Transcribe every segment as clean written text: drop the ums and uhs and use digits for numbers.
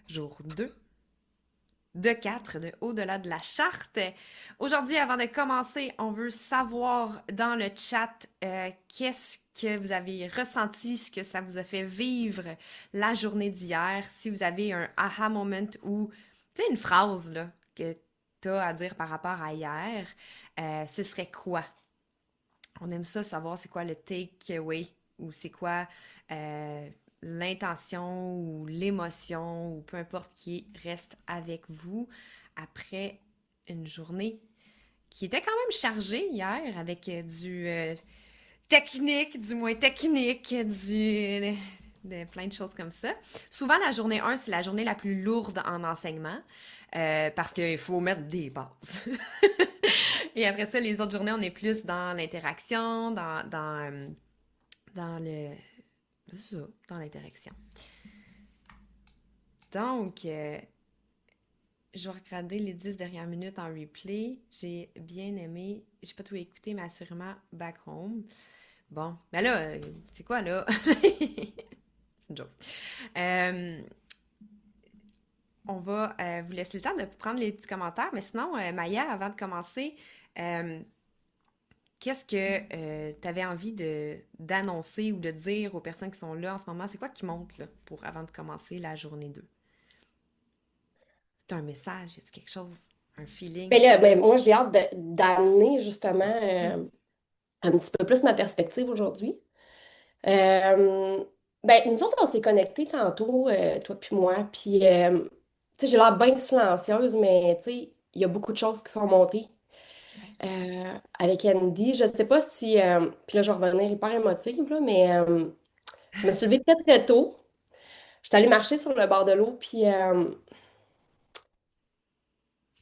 jour 2 de 4 de Au-delà de la charte. Aujourd'hui, avant de commencer, on veut savoir dans le chat qu'est-ce que vous avez ressenti, ce que ça vous a fait vivre la journée d'hier, si vous avez un aha moment ou, tu sais, une phrase là, que tu as à dire par rapport à hier, ce serait quoi? On aime ça, savoir c'est quoi le takeaway ou c'est quoi euh, l'intention ou l'émotion ou peu importe qui reste avec vous après une journée qui était quand même chargée hier avec du technique, du moins technique, plein de choses comme ça. Souvent, la journée 1, c'est la journée la plus lourde en enseignement parce qu'il faut mettre des bases. Et après ça, les autres journées, on est plus dans l'interaction, dans le... c'est ça, dans l'interaction. Donc, je vais regarder les 10 dernières minutes en replay. J'ai bien aimé. J'ai pas tout écouté, mais assurément Back Home. Bon, mais là, c'est quoi là? C'est une joke. Euh, on va vous laisser le temps de prendre les petits commentaires, mais sinon, Maya, avant de commencer, euh, qu'est-ce que tu avais envie d'annoncer ou de dire aux personnes qui sont là en ce moment? C'est quoi qui monte là, pour, avant de commencer la journée 2? C'est un message, c'est quelque chose, un feeling. Mais là, ben, moi, j'ai hâte d'amener justement un petit peu plus ma perspective aujourd'hui. Euh, ben, nous autres, on s'est connectés tantôt, toi puis moi, puis tu sais, j'ai l'air bien silencieuse, mais tu sais, il y a beaucoup de choses qui sont montées Ouais. avec Andy. Je ne sais pas si, puis là, je vais revenir hyper émotive, là, mais je me suis levée très, très tôt. J'étais allée marcher sur le bord de l'eau, puis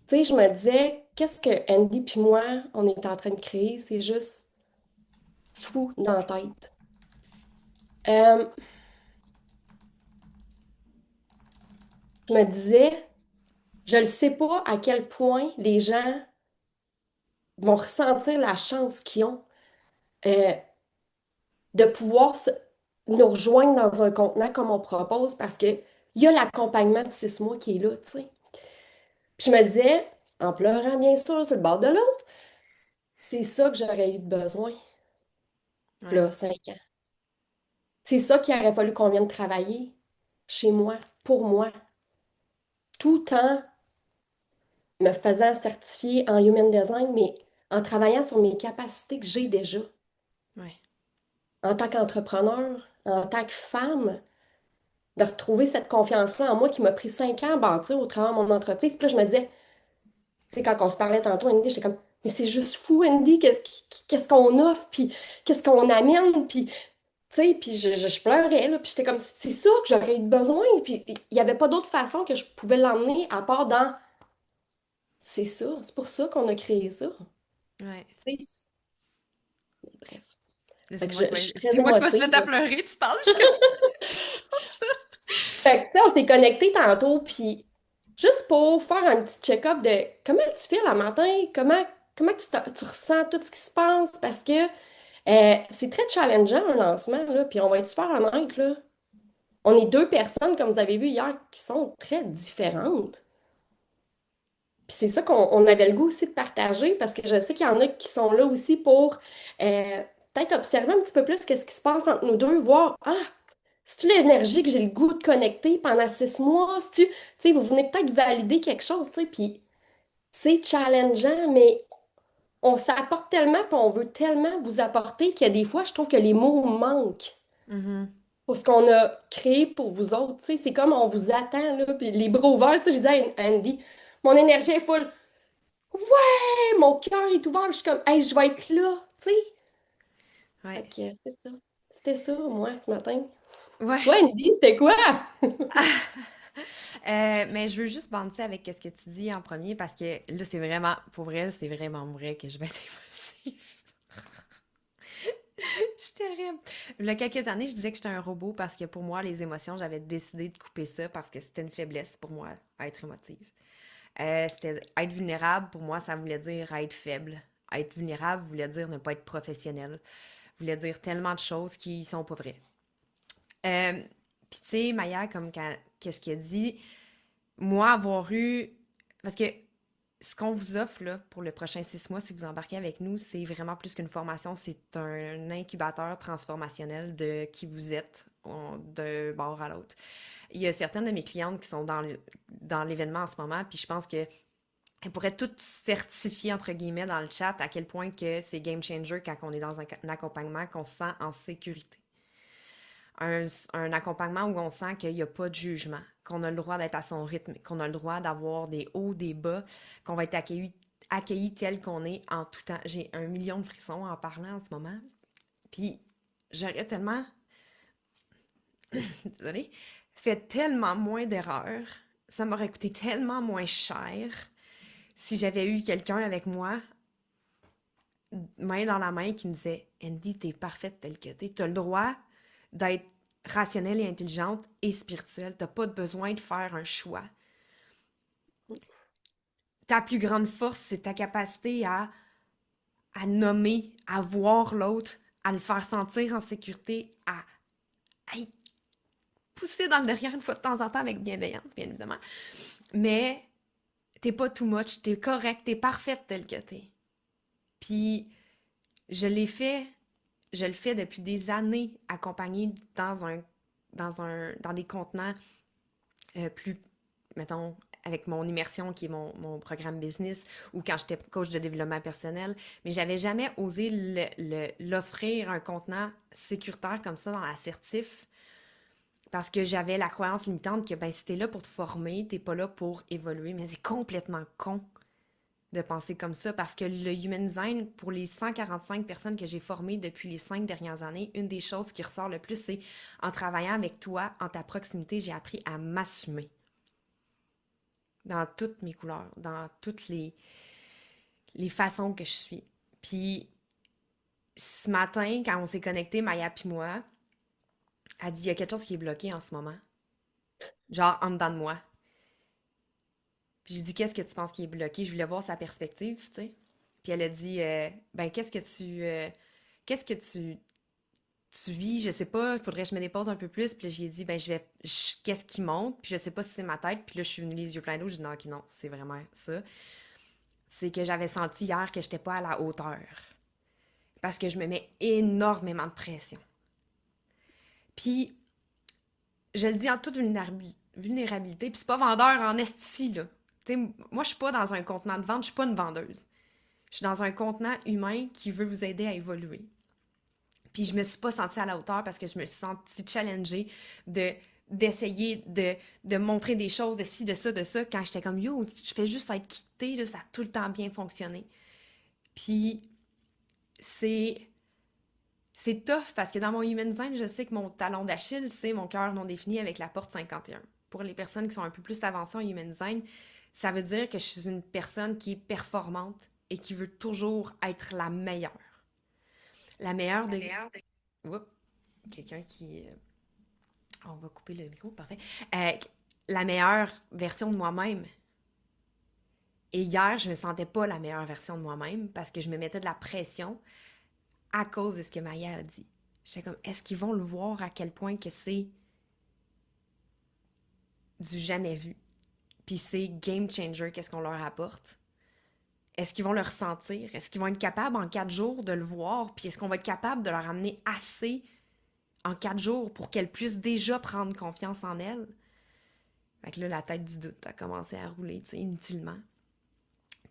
tu sais, je me disais, qu'est-ce que Andy puis moi, on est en train de créer? C'est juste fou dans la tête. Euh, je me disais, je ne sais pas à quel point les gens vont ressentir la chance qu'ils ont euh, de pouvoir nous rejoindre dans un contenant comme on propose parce que il y a l'accompagnement de 6 mois qui est là, tu sais. Puis je me disais, en pleurant bien sûr sur le bord de l'eau, c'est ça que j'aurais eu de besoin, Ouais. là, 5 ans. C'est ça qu'il aurait fallu qu'on vienne travailler chez moi, pour moi, tout en me faisant certifier en Human Design, mais en travaillant sur mes capacités que j'ai déjà Ouais. en tant qu'entrepreneur, en tant que femme, de retrouver cette confiance-là en moi qui m'a pris 5 ans à bâtir au travers de mon entreprise. Puis là, je me disais, tu sais, quand on se parlait tantôt, Andy, j'étais comme, mais c'est juste fou, Andy, qu'est-ce qu'on offre, puis qu'est-ce qu'on amène, puis, tu sais, puis je pleurais, là, puis j'étais comme, c'est ça que j'aurais eu besoin, puis il n'y avait pas d'autre façon que je pouvais l'emmener à part dans, c'est ça, c'est pour ça qu'on a créé ça. Ouais. Tu sais, bref. Là, Fait que c'est je suis très moi qui vais se émotive. mettre à pleurer, tu parles, je suis comme... Fait que, tu sais, on s'est connectés tantôt, puis juste pour faire un petit check-up de comment tu fais le matin, comment tu ressens tout ce qui se passe, parce que c'est très challengeant un lancement, là, puis on va être super honnête, là. On est deux personnes, comme vous avez vu hier, qui sont très différentes. Puis c'est ça qu'on avait le goût aussi de partager, parce que je sais qu'il y en a qui sont là aussi pour peut-être observer un petit peu plus qu'est-ce qui se passe entre nous deux, voir, ah, c'est-tu l'énergie que j'ai le goût de connecter pendant 6 mois? Tu sais, vous venez peut-être valider quelque chose, tu sais, puis c'est challengeant, mais on s'apporte tellement, puis on veut tellement vous apporter qu'il y a des fois, je trouve que les mots manquent Mhm. pour ce qu'on a créé pour vous autres, tu sais, c'est comme on vous attend, là, puis les bras ouverts, tu sais, je dis à Andy, mon énergie est full, ouais, mon cœur est ouvert, puis je suis comme, hey, je vais être là, tu sais. Fait Ouais. que c'est ça. C'était ça, moi, ce matin. Ouais. Toi, Andy, c'était quoi? Mais je veux juste bondir avec ce que tu dis en premier parce que là, c'est vraiment, pour vrai, c'est vraiment vrai que je vais être émotive. Je suis terrible. Il y a quelques années, je disais que j'étais un robot parce que pour moi, les émotions, j'avais décidé de couper ça parce que c'était une faiblesse pour moi, être émotive. C'était être vulnérable, pour moi, ça voulait dire être faible. Être vulnérable voulait dire ne pas être professionnel. Voulait dire tellement de choses qui sont pas vraies. Puis tu sais, Maya, comme qu'est-ce qu'elle dit, moi, avoir eu... Parce que ce qu'on vous offre là, pour le prochain 6 mois, si vous embarquez avec nous, c'est vraiment plus qu'une formation, c'est un incubateur transformationnel de qui vous êtes d'un bord à l'autre. Il y a certaines de mes clientes qui sont dans l'événement en ce moment, puis je pense que elles pourraient toutes certifier, entre guillemets, dans le chat à quel point que c'est game changer quand on est dans un accompagnement, qu'on se sent en sécurité. Un accompagnement où on sent qu'il n'y a pas de jugement, qu'on a le droit d'être à son rythme, qu'on a le droit d'avoir des hauts, des bas, qu'on va être accueilli tel qu'on est en tout temps. J'ai 1 million de frissons en parlant en ce moment. Puis j'aurais tellement, désolée, fait tellement moins d'erreurs. Ça m'aurait coûté tellement moins cher si j'avais eu quelqu'un avec moi, main dans la main, qui me disait Andy, t'es parfaite telle que t'es. T'as le droit d'être rationnelle et intelligente et spirituelle. T'as pas besoin de faire un choix. Ta plus grande force, c'est ta capacité à nommer, à voir l'autre, à le faire sentir en sécurité, à y pousser dans le derrière une fois de temps en temps avec bienveillance, bien évidemment. Mais t'es pas too much, t'es correct, t'es parfaite telle que t'es. Puis je l'ai fait, je le fais depuis des années, accompagnée dans des contenants plus, mettons, avec mon immersion qui est mon programme business ou quand j'étais coach de développement personnel, mais j'avais jamais osé l'offrir un contenant sécuritaire comme ça dans l'assertif parce que j'avais la croyance limitante que ben si t'es là pour te former, t'es pas là pour évoluer, mais c'est complètement con de penser comme ça parce que le human design, pour les 145 personnes que j'ai formées depuis les 5 dernières années, une des choses qui ressort le plus, c'est en travaillant avec toi, en ta proximité, j'ai appris à m'assumer dans toutes mes couleurs, dans toutes les façons que je suis. Puis ce matin, quand on s'est connecté, Maya puis moi, elle dit, il y a quelque chose qui est bloqué en ce moment. Genre, en dedans de moi. Puis j'ai dit, qu'est-ce que tu penses qui est bloqué? Je voulais voir sa perspective, tu sais. Puis elle a dit, ben, qu'est-ce que tu vis? Je sais pas, il faudrait que je me dépose un peu plus. Puis là, j'ai dit, ben, qu'est-ce qui monte? Puis je sais pas si c'est ma tête. Puis là, je suis venue les yeux pleins d'eau. J'ai dit, non, ok, non, c'est vraiment ça. C'est que j'avais senti hier que j'étais pas à la hauteur. Parce que je me mets énormément de pression. Puis, je le dis en toute vulnérabilité, puis c'est pas vendeur en esti, là. T'sais, moi, je suis pas dans un contenant de vente, je suis pas une vendeuse. Je suis dans un contenant humain qui veut vous aider à évoluer. Puis je me suis pas sentie à la hauteur parce que je me suis sentie challengée d'essayer de montrer des choses, de ci, de ça, quand j'étais comme, yo, je fais juste être quittée, là, ça a tout le temps bien fonctionné. Puis c'est c'est tough parce que dans mon human design, je sais que mon talon d'Achille, c'est mon cœur non défini avec la porte 51. Pour les personnes qui sont un peu plus avancées en human design, ça veut dire que je suis une personne qui est performante et qui veut toujours être la meilleure. La meilleure de... Oups, quelqu'un qui... On va couper le micro, parfait. Euh, la meilleure version de moi-même. Et hier, je me sentais pas la meilleure version de moi-même parce que je me mettais de la pression à cause de ce que Maya a dit. J'étais comme, est-ce qu'ils vont le voir à quel point que c'est du jamais vu? Puis c'est game changer, qu'est-ce qu'on leur apporte? Est-ce qu'ils vont le ressentir? Est-ce qu'ils vont être capables en 4 jours de le voir? Puis est-ce qu'on va être capable de leur amener assez en 4 jours pour qu'elles puissent déjà prendre confiance en elles? Fait que là, la tête du doute a commencé à rouler, tu sais, inutilement.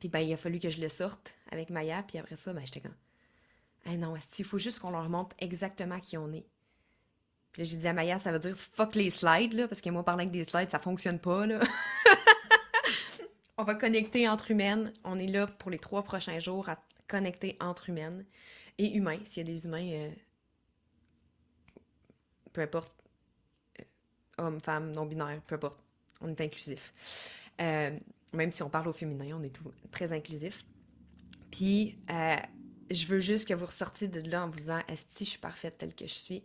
Puis ben, il a fallu que je le sorte avec Maya, puis après ça, ben, j'étais comme, ah non, il faut juste qu'on leur montre exactement qui on est. Puis là, j'ai dit à Maya, ça veut dire fuck les slides, là, parce que moi, parler avec des slides, ça fonctionne pas, là. On va connecter entre humaines. On est là pour les 3 prochains jours à connecter entre humaines et humains. S'il y a des humains, peu importe, hommes, femmes, non-binaires, peu importe, on est inclusif. Même si on parle au féminin, on est très inclusif. Puis, je veux juste que vous ressortiez de là en vous disant, est-ce que je suis parfaite telle que je suis?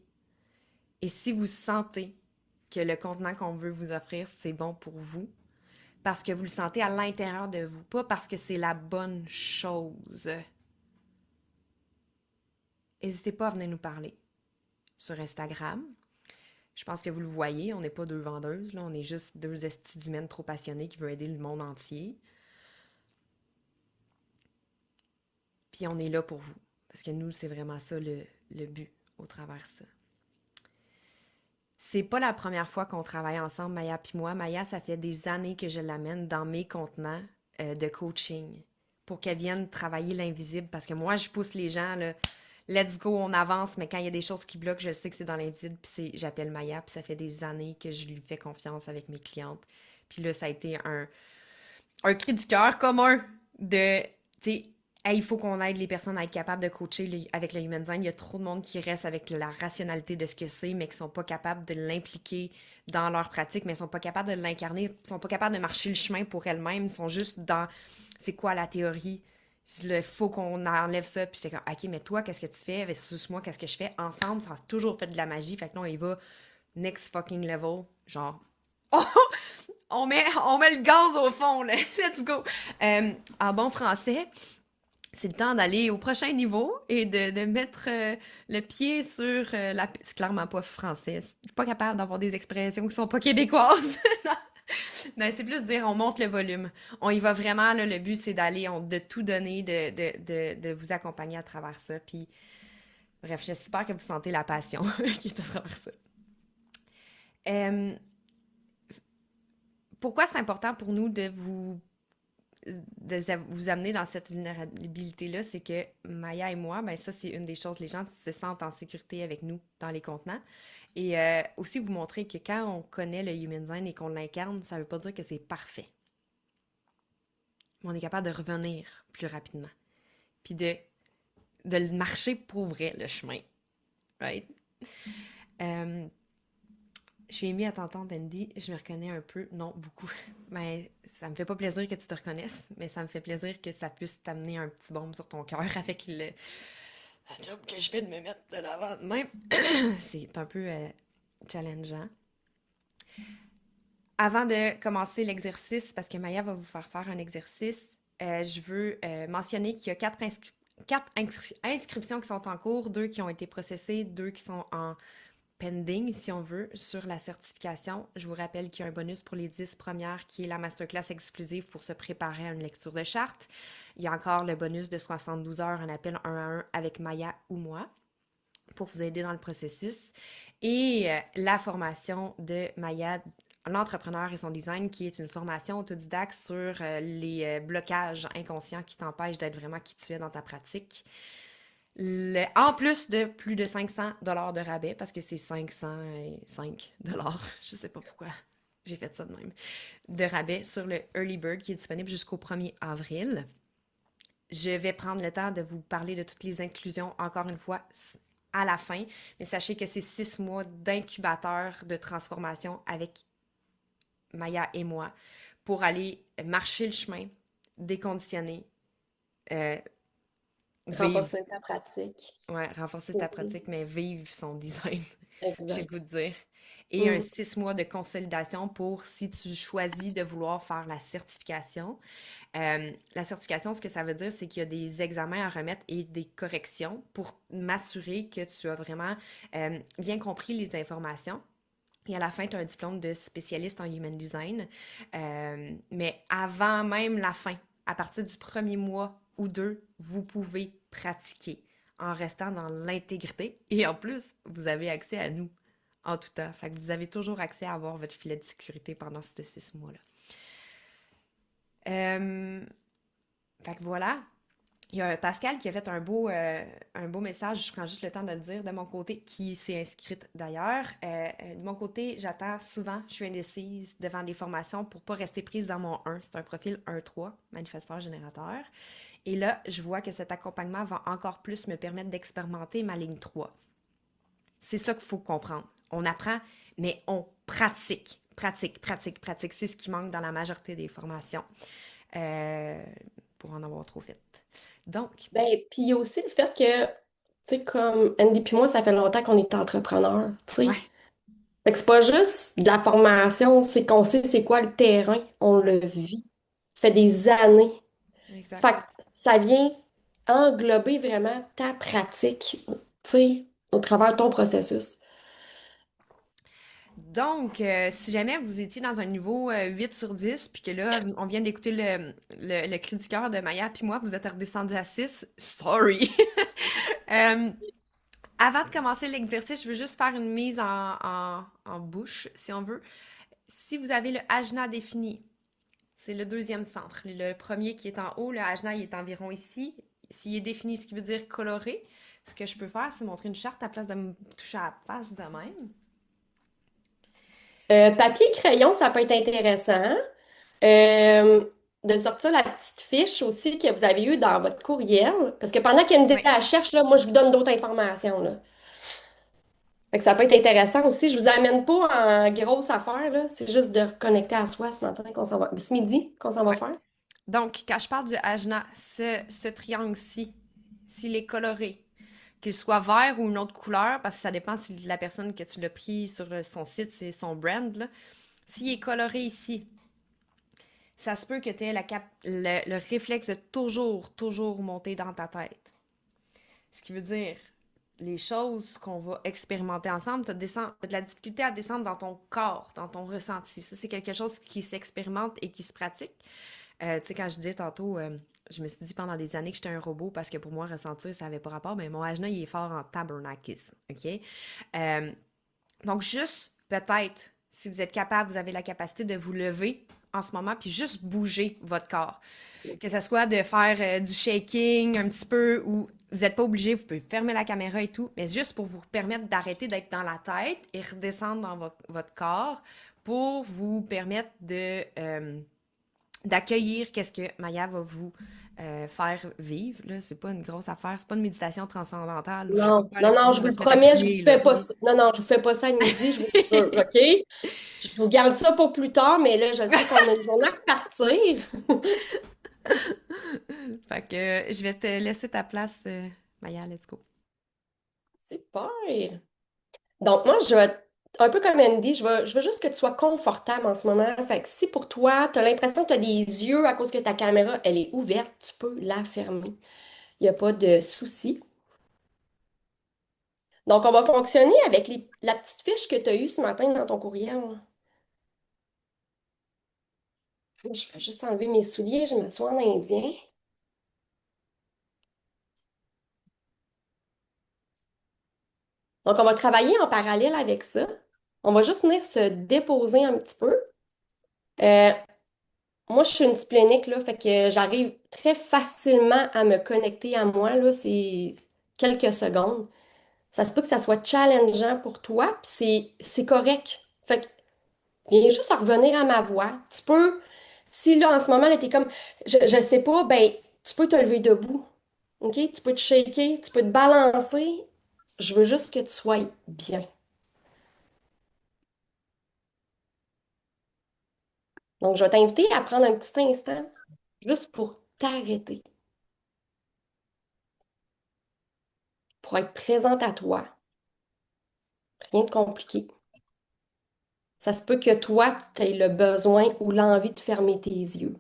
Et si vous sentez que le contenant qu'on veut vous offrir, c'est bon pour vous, parce que vous le sentez à l'intérieur de vous, pas parce que c'est la bonne chose, n'hésitez pas à venir nous parler sur Instagram. Je pense que vous le voyez, on n'est pas deux vendeuses, là, on est juste deux estis d'humaines trop passionnées qui veulent aider le monde entier. Puis on est là pour vous. Parce que nous, c'est vraiment ça le but au travers de ça. C'est pas la première fois qu'on travaille ensemble, Maya puis moi. Maya, ça fait des années que je l'amène dans mes contenants de coaching pour qu'elle vienne travailler l'invisible. Parce que moi, je pousse les gens, là, let's go, on avance, mais quand il y a des choses qui bloquent, je sais que c'est dans l'invisible, puis j'appelle Maya, puis ça fait des années que je lui fais confiance avec mes clientes. Puis là, ça a été un cri du cœur commun de, tu sais, hey, il faut qu'on aide les personnes à être capables de coacher avec le human design. Il y a trop de monde qui reste avec la rationalité de ce que c'est, mais qui sont pas capables de l'impliquer dans leur pratique, mais ils sont pas capables de l'incarner, ils sont pas capables de marcher le chemin pour elles-mêmes, ils sont juste dans, c'est quoi la théorie? Il faut qu'on enlève ça. Puis j'étais comme, OK, mais toi, qu'est-ce que tu fais? Versus moi, qu'est-ce que je fais? Ensemble, ça a toujours fait de la magie. Fait que là, on y va next fucking level. Genre, on met le gaz au fond, là. Let's go. En bon français, c'est le temps d'aller au prochain niveau et de mettre le pied sur la... C'est clairement pas français. Je suis pas capable d'avoir des expressions qui sont pas québécoises. Non. Non, c'est plus de dire on monte le volume. On y va vraiment, là, le but c'est d'aller, de tout donner, de vous accompagner à travers ça. Puis, bref, j'espère que vous sentez la passion qui est à travers ça. Euh, Pourquoi c'est important pour nous de vous amener dans cette vulnérabilité-là, c'est que Maya et moi, ben ça, c'est une des choses, les gens se sentent en sécurité avec nous dans les contenants. Et aussi vous montrer que quand on connaît le human design et qu'on l'incarne, ça veut pas dire que c'est parfait. Mais on est capable de revenir plus rapidement. Puis de le marcher pour vrai, le chemin. Right? Euh, Je suis émue à t'entendre, Andy. Je me reconnais un peu. Non, beaucoup. Mais ça me fait pas plaisir que tu te reconnaisses, mais ça me fait plaisir que ça puisse t'amener un petit baume sur ton cœur avec la job que je fais de me mettre de l'avant de même. C'est un peu challengeant. Avant de commencer l'exercice, parce que Maya va vous faire faire un exercice, je veux mentionner qu'il y a quatre inscriptions qui sont en cours, deux qui ont été processées, deux qui sont en pending, si on veut, sur la certification. Je vous rappelle qu'il y a un bonus pour les 10 premières qui est la masterclass exclusive pour se préparer à une lecture de charte. Il y a encore le bonus de 72 heures, un appel 1 à 1 avec Maya ou moi pour vous aider dans le processus. Et la formation de Maya, l'entrepreneur et son design, qui est une formation autodidacte sur les blocages inconscients qui t'empêchent d'être vraiment qui tu es dans ta pratique. En plus de plus de 500 de rabais, parce que c'est 505 je sais pas pourquoi j'ai fait ça de même, de rabais sur le Early Bird qui est disponible jusqu'au 1er avril. Je vais prendre le temps de vous parler de toutes les inclusions, encore une fois, à la fin, mais sachez que c'est 6 mois d'incubateur de transformation avec Maya et moi pour aller marcher le chemin, déconditionner, euh, vivre. Renforcer ta pratique Ouais, renforcer ta aussi. pratique, mais vivre son design, j'ai le Exact. goût de dire. Et un Mm. 6 mois de consolidation pour si tu choisis de vouloir faire la certification. La certification, ce que ça veut dire, c'est qu'il y a des examens à remettre et des corrections pour m'assurer que tu as vraiment bien compris les informations. Et à la fin, tu as un diplôme de spécialiste en human design. Mais avant même la fin, à partir du premier mois ou deux, vous pouvez pratiquer en restant dans l'intégrité. Et en plus, vous avez accès à nous en tout temps. Fait que vous avez toujours accès à avoir votre filet de sécurité pendant ces 6 mois-là. Fait que voilà, il y a Pascal qui a fait un beau message, je prends juste le temps de le dire, de mon côté, qui s'est inscrite d'ailleurs. De mon côté, j'attends souvent, je suis indécise devant des formations pour pas rester prise dans mon 1. C'est un profil 1-3, manifesteur générateur. Et là, je vois que cet accompagnement va encore plus me permettre d'expérimenter ma ligne 3. C'est ça qu'il faut comprendre. On apprend, mais on pratique. Pratique, pratique, pratique. C'est ce qui manque dans la majorité des formations euh, pour en avoir trop fait. Donc, Ben, puis il y a aussi le fait que, tu sais, comme Andy puis moi, ça fait longtemps qu'on est entrepreneurs, tu sais. ouais, Fait que c'est pas juste de la formation, c'est qu'on sait c'est quoi le terrain, on le vit. Ça fait des années. exact. Fait que ça vient englober vraiment ta pratique, tu sais, au travers de ton processus. Donc, si jamais vous étiez dans un niveau 8 sur 10, puis que là, on vient d'écouter le cri du cœur de Maya, puis moi, vous êtes redescendu à 6, sorry. Euh, Avant de commencer l'exercice, je veux juste faire une mise en bouche, si on veut. Si vous avez le ajna défini, c'est le deuxième centre. Le premier qui est en haut, le ajna, il est environ ici. S'il est défini, ce qui veut dire coloré, ce que je peux faire, c'est montrer une charte à place de me toucher à la face de même. Papier crayon, ça peut être intéressant. Euh, de sortir la petite fiche aussi que vous avez eue dans votre courriel. Parce que pendant qu'Andy Oui. la cherche, là, moi, je vous donne d'autres informations, là. Fait que ça peut être intéressant aussi. Je vous amène pas en grosse affaire, là. C'est juste de reconnecter à soi ce matin qu'on s'en va. Ce midi qu'on s'en va Ouais. faire. Donc, quand je parle du ajna, ce triangle-ci, s'il est coloré, qu'il soit vert ou une autre couleur, parce que ça dépend si la personne que tu l'as pris sur son site, c'est son brand, là. S'il est coloré ici, ça se peut que tu aies le réflexe de toujours monter dans ta tête. Ce qui veut dire, les choses qu'on va expérimenter ensemble, tu as de la difficulté à descendre dans ton corps, dans ton ressenti. Ça, c'est quelque chose qui s'expérimente et qui se pratique. Tu sais, quand je disais tantôt, je me suis dit pendant des années que j'étais un robot parce que pour moi, ressentir, ça n'avait pas rapport, mais mon ajna, il est fort en tabernakis, OK? Euh, donc, juste, peut-être, si vous êtes capable, vous avez la capacité de vous lever en ce moment, puis juste bouger votre corps. Que ce soit de faire du shaking un petit peu, ou vous n'êtes pas obligé, vous pouvez fermer la caméra et tout, mais juste pour vous permettre d'arrêter d'être dans la tête et redescendre dans votre corps pour vous permettre d'accueillir qu'est-ce que Maya va vous faire vivre. Là, c'est pas une grosse affaire, c'est pas une méditation transcendantale ou je sais pas Non, quoi, là, non, que tout non, le je monde vous va le se mettre à promets, je vous crier, là, fais OK? pas ça. Non, non, je vous fais pas ça à midi, je vous le jure, OK? Je vous garde ça pour plus tard, mais là, je sais qu'on a une journée à repartir. Fait que je vais te laisser ta place, Maya, let's go. Super. Donc, moi, je vais, un peu comme Andy, je veux juste que tu sois confortable en ce moment. Fait que si pour toi, tu as l'impression que tu as des yeux à cause que ta caméra, elle est ouverte, tu peux la fermer. Il n'y a pas de souci. Donc, on va fonctionner avec la petite fiche que tu as eue ce matin dans ton courriel. Je vais juste enlever mes souliers, je m'assois en indien. Donc, on va travailler en parallèle avec ça. On va juste venir se déposer un petit peu. Euh, Moi, je suis une splénique, là, fait que j'arrive très facilement à me connecter à moi, là, c'est quelques secondes. Ça se peut que ça soit challengeant pour toi, puis c'est correct. Fait que viens juste à revenir à ma voix. Tu peux, si là, en ce moment, là, t'es comme, je sais pas, ben, tu peux te lever debout, OK? Tu peux te shaker, tu peux te balancer. Je veux juste que tu sois bien. Donc, je vais t'inviter à prendre un petit instant juste pour t'arrêter, pour être présente à toi. Rien de compliqué. Ça se peut que toi, tu aies le besoin ou l'envie de fermer tes yeux,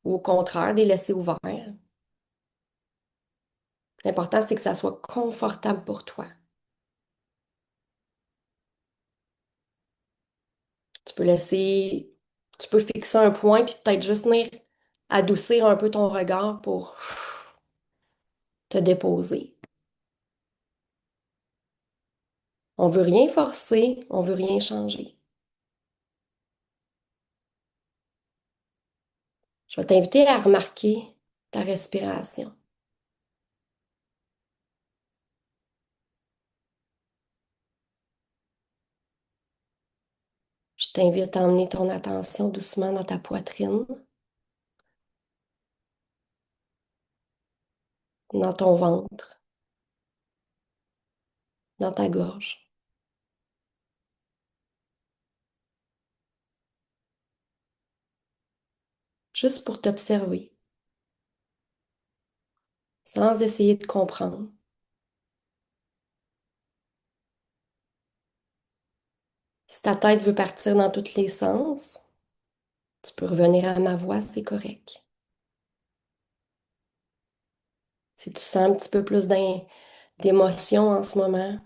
ou au contraire, de les laisser ouverts. L'important, c'est que ça soit confortable pour toi. Tu peux laisser, tu peux fixer un point, puis peut-être juste venir adoucir un peu ton regard pour te déposer. On veut rien forcer, on veut rien changer. Je vais t'inviter à remarquer ta respiration. Je t'invite à emmener ton attention doucement dans ta poitrine, dans ton ventre, dans ta gorge, juste pour t'observer, sans essayer de comprendre. Si ta tête veut partir dans tous les sens, tu peux revenir à ma voix, c'est correct. Si tu sens un petit peu plus d'émotion en ce moment,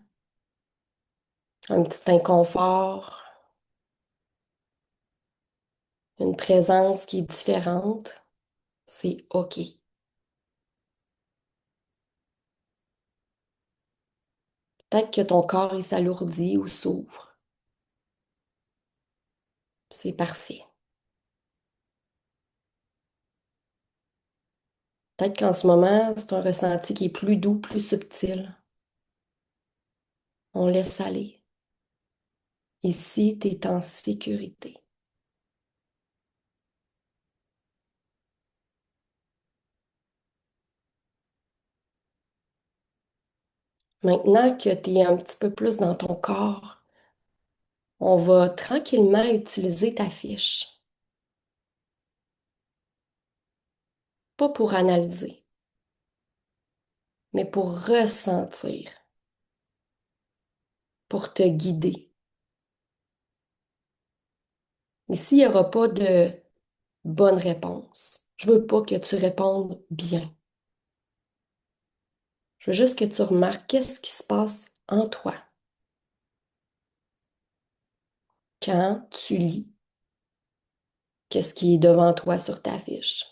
un petit inconfort, une présence qui est différente, c'est OK. Peut-être que ton corps il s'alourdit ou s'ouvre. C'est parfait. Peut-être qu'en ce moment, c'est un ressenti qui est plus doux, plus subtil. On laisse aller. Ici, tu es en sécurité. Maintenant que tu es un petit peu plus dans ton corps, on va tranquillement utiliser ta fiche. Pas pour analyser, mais pour ressentir, pour te guider. Ici, il n'y aura pas de bonne réponse. Je veux pas que tu répondes bien. Je veux juste que tu remarques qu'est-ce qui se passe en toi quand tu lis qu'est-ce qui est devant toi sur ta fiche.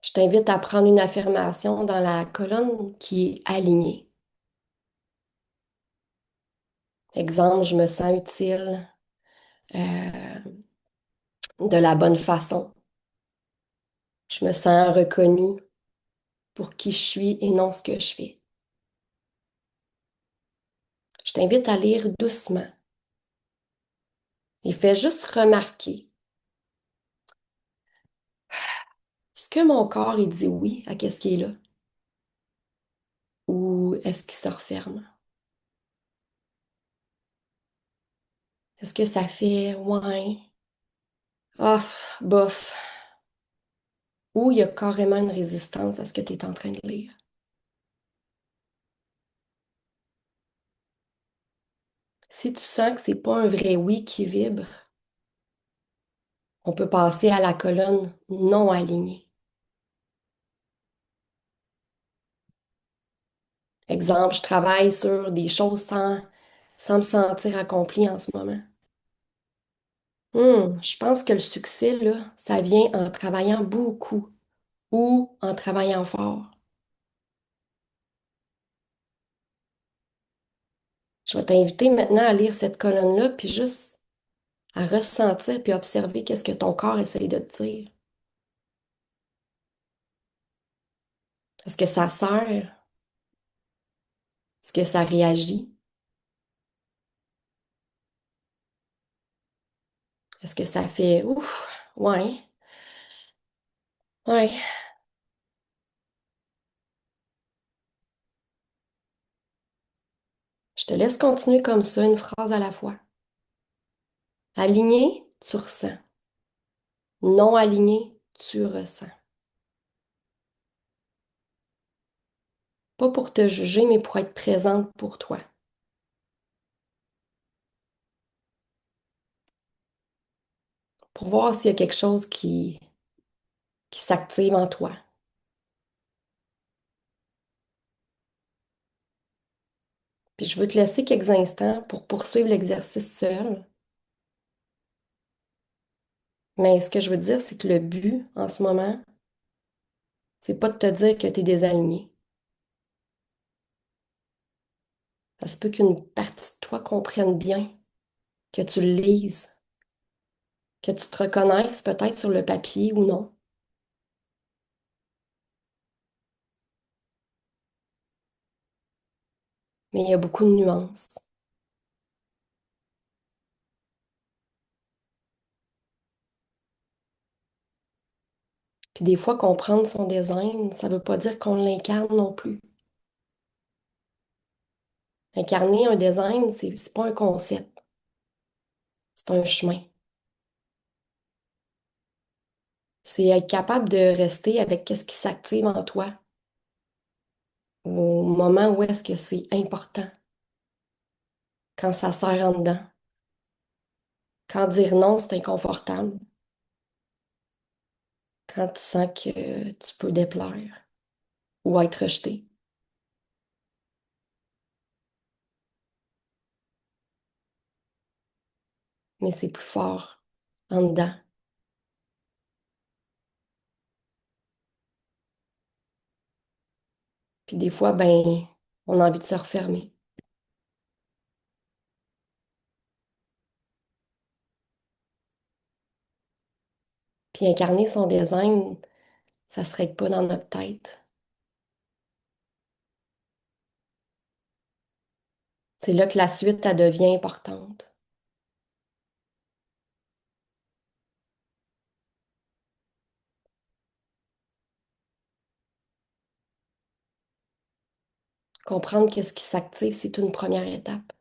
Je t'invite à prendre une affirmation dans la colonne qui est alignée. Exemple, je me sens utile euh, de la bonne façon. Je me sens reconnue pour qui je suis et non ce que je fais. Je t'invite à lire doucement et fais juste remarquer, est-ce que mon corps il dit oui à qu'est-ce qui est là ou est-ce qu'il se referme? Est-ce que ça fait ouais, ah, bof, ou il y a carrément une résistance à ce que tu es en train de lire? Si tu sens que c'est pas un vrai oui qui vibre, on peut passer à la colonne non alignée. Exemple, je travaille sur des choses sans me sentir accomplie en ce moment. Je pense que le succès, là, ça vient en travaillant beaucoup ou en travaillant fort. Je vais t'inviter maintenant à lire cette colonne-là, puis juste à ressentir puis observer qu'est-ce que ton corps essaye de te dire. Est-ce que ça sert? Est-ce que ça réagit? Est-ce que ça fait ouf? Ouais, ouais. Je te laisse continuer comme ça, une phrase à la fois. Aligné, tu ressens. Non aligné, tu ressens. Pas pour te juger, mais pour être présente pour toi. Pour voir s'il y a quelque chose qui s'active en toi. Puis je veux te laisser quelques instants pour poursuivre l'exercice seul. Mais ce que je veux dire, c'est que le but en ce moment, c'est pas de te dire que tu es désaligné. Ça se peut qu'une partie de toi comprenne bien, que tu le lises, que tu te reconnaisses peut-être sur le papier ou non. Mais il y a beaucoup de nuances. Puis des fois, comprendre son design, ça veut pas dire qu'on l'incarne non plus. Incarner un design, c'est pas un concept, c'est un chemin. C'est être capable de rester avec qu'est-ce qui s'active en toi au moment où est-ce que c'est important, quand ça sert en dedans, quand dire non, c'est inconfortable, quand tu sens que tu peux déplaire ou être rejeté. mais c'est plus fort en dedans. Puis des fois, ben, on a envie de se refermer. Puis incarner son design, ça se règle pas dans notre tête. C'est là que la suite, elle devient importante. Comprendre qu'est-ce qui s'active, c'est une première étape.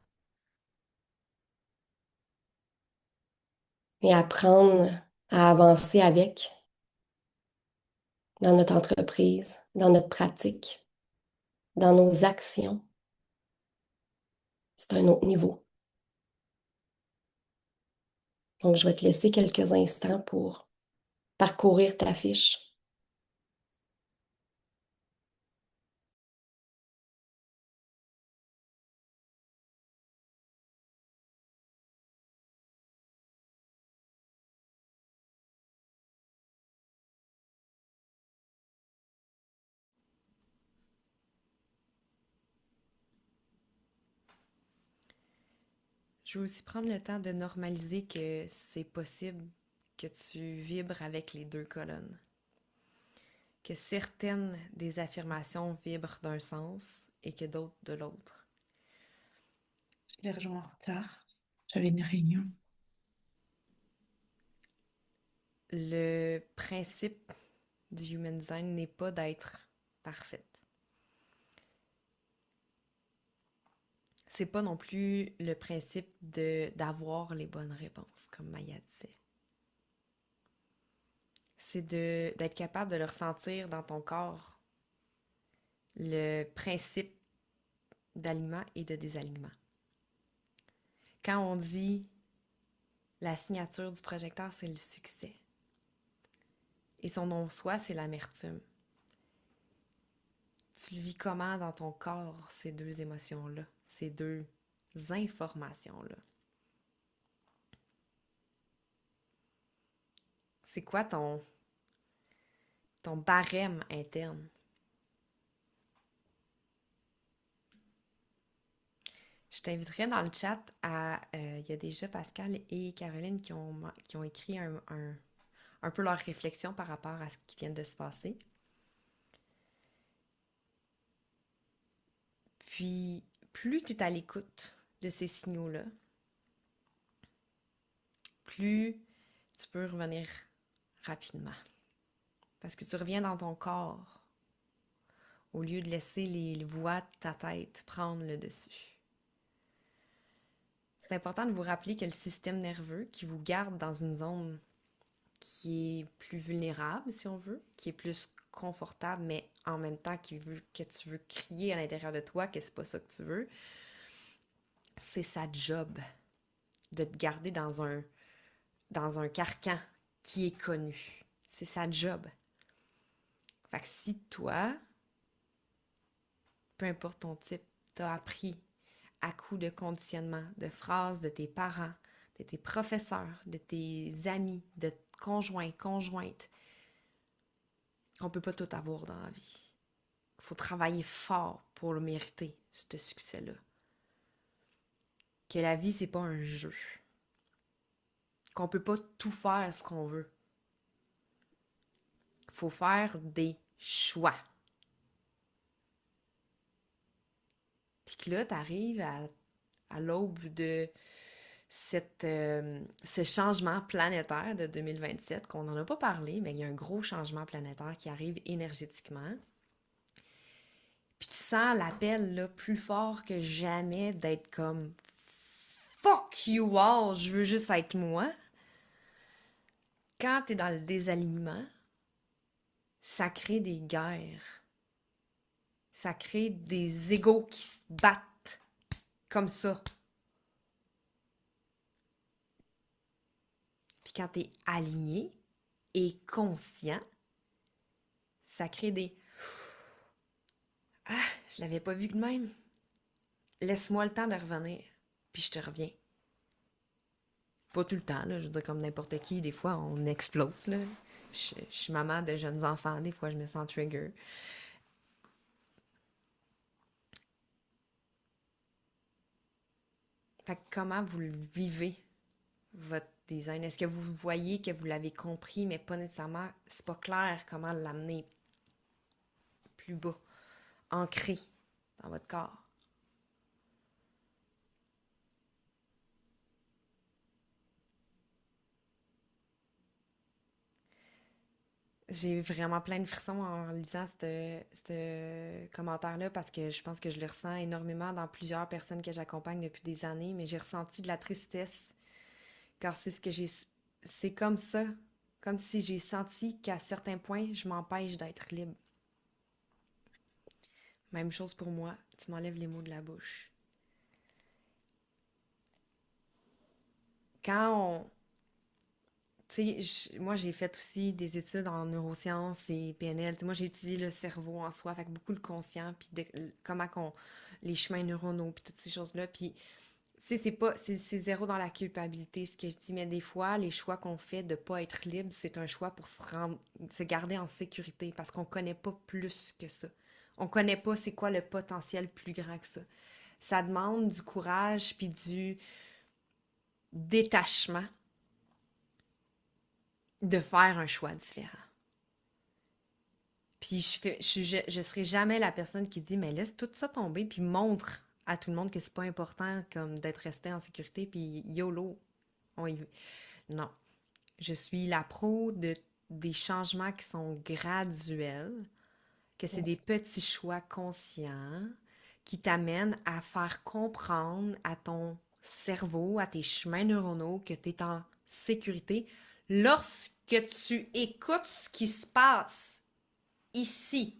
Et apprendre à avancer avec dans notre entreprise, dans notre pratique, dans nos actions. C'est un autre niveau. Donc, je vais te laisser quelques instants pour parcourir ta fiche. Je veux aussi prendre le temps de normaliser que c'est possible que tu vibres avec les deux colonnes. Que certaines des affirmations vibrent d'un sens et que d'autres de l'autre. Je l'ai rejoint en retard. J'avais une réunion. Le principe du human design n'est pas d'être parfaite. C'est pas non plus le principe d'avoir les bonnes réponses, comme Maya disait. C'est d'être capable de le ressentir dans ton corps, le principe d'alignement et de désalignement. Quand on dit la signature du projecteur, c'est le succès. Et son non-soi, c'est l'amertume. Tu le vis comment dans ton corps, ces deux émotions-là, ces deux informations-là? C'est quoi ton barème interne? Je t'inviterais dans le chat à... Il y a déjà Pascal et Caroline qui ont écrit un peu leur réflexion par rapport à ce qui vient de se passer. Puis, plus tu es à l'écoute de ces signaux-là, plus tu peux revenir rapidement. Parce que tu reviens dans ton corps au lieu de laisser les voix de ta tête prendre le dessus. C'est important de vous rappeler que le système nerveux qui vous garde dans une zone qui est plus vulnérable, si on veut, qui est plus confortable, mais en même temps que tu veux crier à l'intérieur de toi que c'est pas ça que tu veux, c'est sa job de te garder dans un carcan qui est connu. C'est sa job. Fait que si toi, peu importe ton type, t'as appris à coup de conditionnement, de phrases de tes parents, de tes professeurs, de tes amis, de conjoints, conjointes, qu'on peut pas tout avoir dans la vie. Il faut travailler fort pour le mériter, ce succès-là. Que la vie, c'est pas un jeu. Qu'on peut pas tout faire ce qu'on veut. Il faut faire des choix. Puis que là, t'arrives à l'aube de ce changement planétaire de 2027, qu'on n'en a pas parlé, mais il y a un gros changement planétaire qui arrive énergétiquement. Puis tu sens l'appel là, plus fort que jamais d'être comme fuck you all, je veux juste être moi. Quand tu es dans le désalignement, ça crée des guerres. Ça crée des égos qui se battent comme ça. Puis quand tu es aligné et conscient, ça crée des ah, je l'avais pas vu de même. Laisse-moi le temps de revenir, puis je te reviens. Pas tout le temps, là. Je veux dire, comme n'importe qui, des fois, on explose, là. Je suis maman de jeunes enfants, des fois, je me sens trigger. Fait que comment vous le vivez, votre design? Est-ce que vous voyez que vous l'avez compris, mais pas nécessairement, c'est pas clair comment l'amener plus bas, ancré dans votre corps? J'ai vraiment plein de frissons en lisant ce commentaire-là parce que je pense que je le ressens énormément dans plusieurs personnes que j'accompagne depuis des années, mais j'ai ressenti de la tristesse car c'est ce que j'ai. C'est comme ça, comme si j'ai senti qu'à certains points, je m'empêche d'être libre. Même chose pour moi, tu m'enlèves les mots de la bouche. Quand on. Tu sais, moi j'ai fait aussi des études en neurosciences et PNL. Tu sais, moi j'ai étudié le cerveau en soi, fait que beaucoup le conscient, puis comment qu'on. Les chemins neuronaux, puis toutes ces choses-là. Puis, tu sais, c'est pas. C'est zéro dans la culpabilité, ce que je dis, mais des fois, les choix qu'on fait de pas être libre, c'est un choix pour se garder en sécurité, parce qu'on connaît pas plus que ça. On connaît pas c'est quoi le potentiel plus grand que ça. Ça demande du courage puis du détachement de faire un choix différent. Puis je serai jamais la personne qui dit mais laisse tout ça tomber puis montre à tout le monde que c'est pas important comme d'être resté en sécurité puis YOLO. On y... Non. Je suis la pro des changements qui sont graduels, que c'est des petits choix conscients qui t'amènent à faire comprendre à ton cerveau, à tes chemins neuronaux que tu es en sécurité lorsque tu écoutes ce qui se passe ici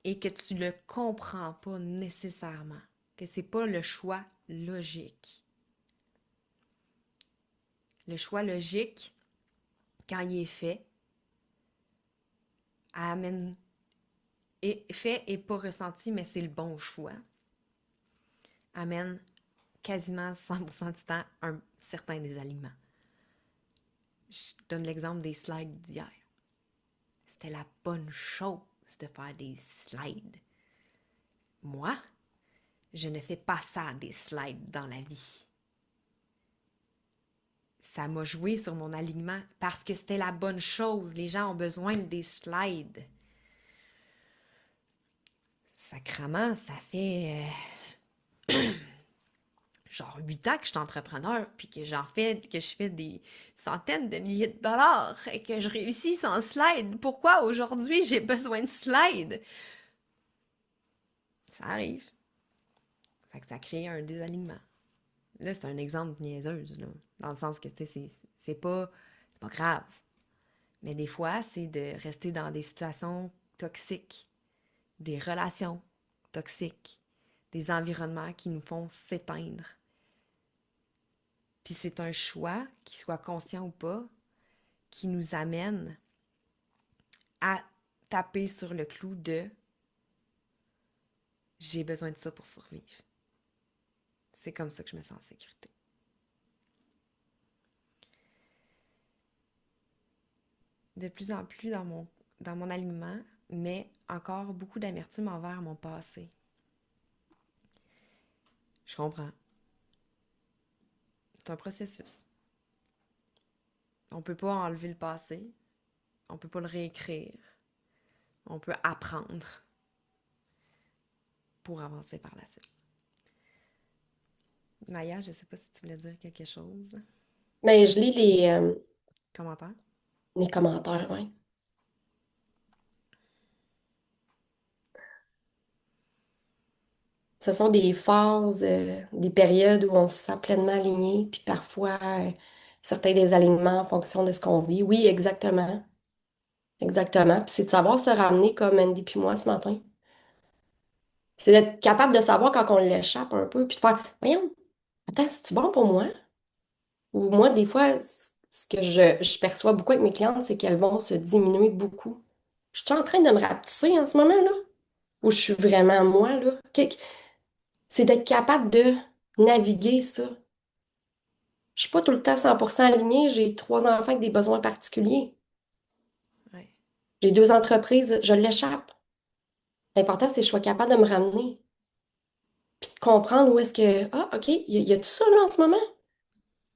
et que tu le comprends pas nécessairement, que c'est pas le choix logique. Le choix logique, quand il est fait, amène fait et pas ressenti, mais c'est le bon choix, amène quasiment 100% du temps un certain désalignement. Je donne l'exemple des slides d'hier. C'était la bonne chose de faire des slides. Moi, je ne fais pas ça, des slides dans la vie. Ça m'a joué sur mon alignement parce que c'était la bonne chose. Les gens ont besoin des slides. Sacrement, ça fait genre 8 ans que je suis entrepreneur, puis que que je fais des centaines de milliers de dollars et que je réussis sans slide. Pourquoi aujourd'hui j'ai besoin de slide? Ça arrive. Fait que ça crée un désalignement. Là, c'est un exemple niaiseuse, là, dans le sens que, tu sais, c'est pas grave. Mais des fois, c'est de rester dans des situations toxiques, des relations toxiques, des environnements qui nous font s'éteindre. Puis c'est un choix, qu'il soit conscient ou pas, qui nous amène à taper sur le clou de j'ai besoin de ça pour survivre. C'est comme ça que je me sens en sécurité. De plus en plus dans mon alignement, mais encore beaucoup d'amertume envers mon passé. Je comprends. C'est un processus. On peut pas enlever le passé. On peut pas le réécrire. On peut apprendre pour avancer par la suite. Maya, je sais pas si tu voulais dire quelque chose. Mais je lis Commentaire? les commentaires, oui. Ce sont des phases, des périodes où on se sent pleinement aligné, puis parfois certains désalignements en fonction de ce qu'on vit. Oui, exactement. Exactement. Puis c'est de savoir se ramener comme Andy puis moi ce matin. C'est d'être capable de savoir quand on l'échappe un peu, puis de faire, voyons, attends, c'est-tu bon pour moi? Ou moi, des fois, ce que je perçois beaucoup avec mes clientes, c'est qu'elles vont se diminuer beaucoup. Je suis en train de me rapetisser en ce moment, là? Ou je suis vraiment moi, là? C'est d'être capable de naviguer ça. Je suis pas tout le temps 100% alignée. J'ai 3 enfants avec des besoins particuliers. Ouais. J'ai 2 entreprises, je l'échappe. L'important, c'est que je sois capable de me ramener. Puis de comprendre où est-ce que. Ah, OK, y a tout ça là en ce moment?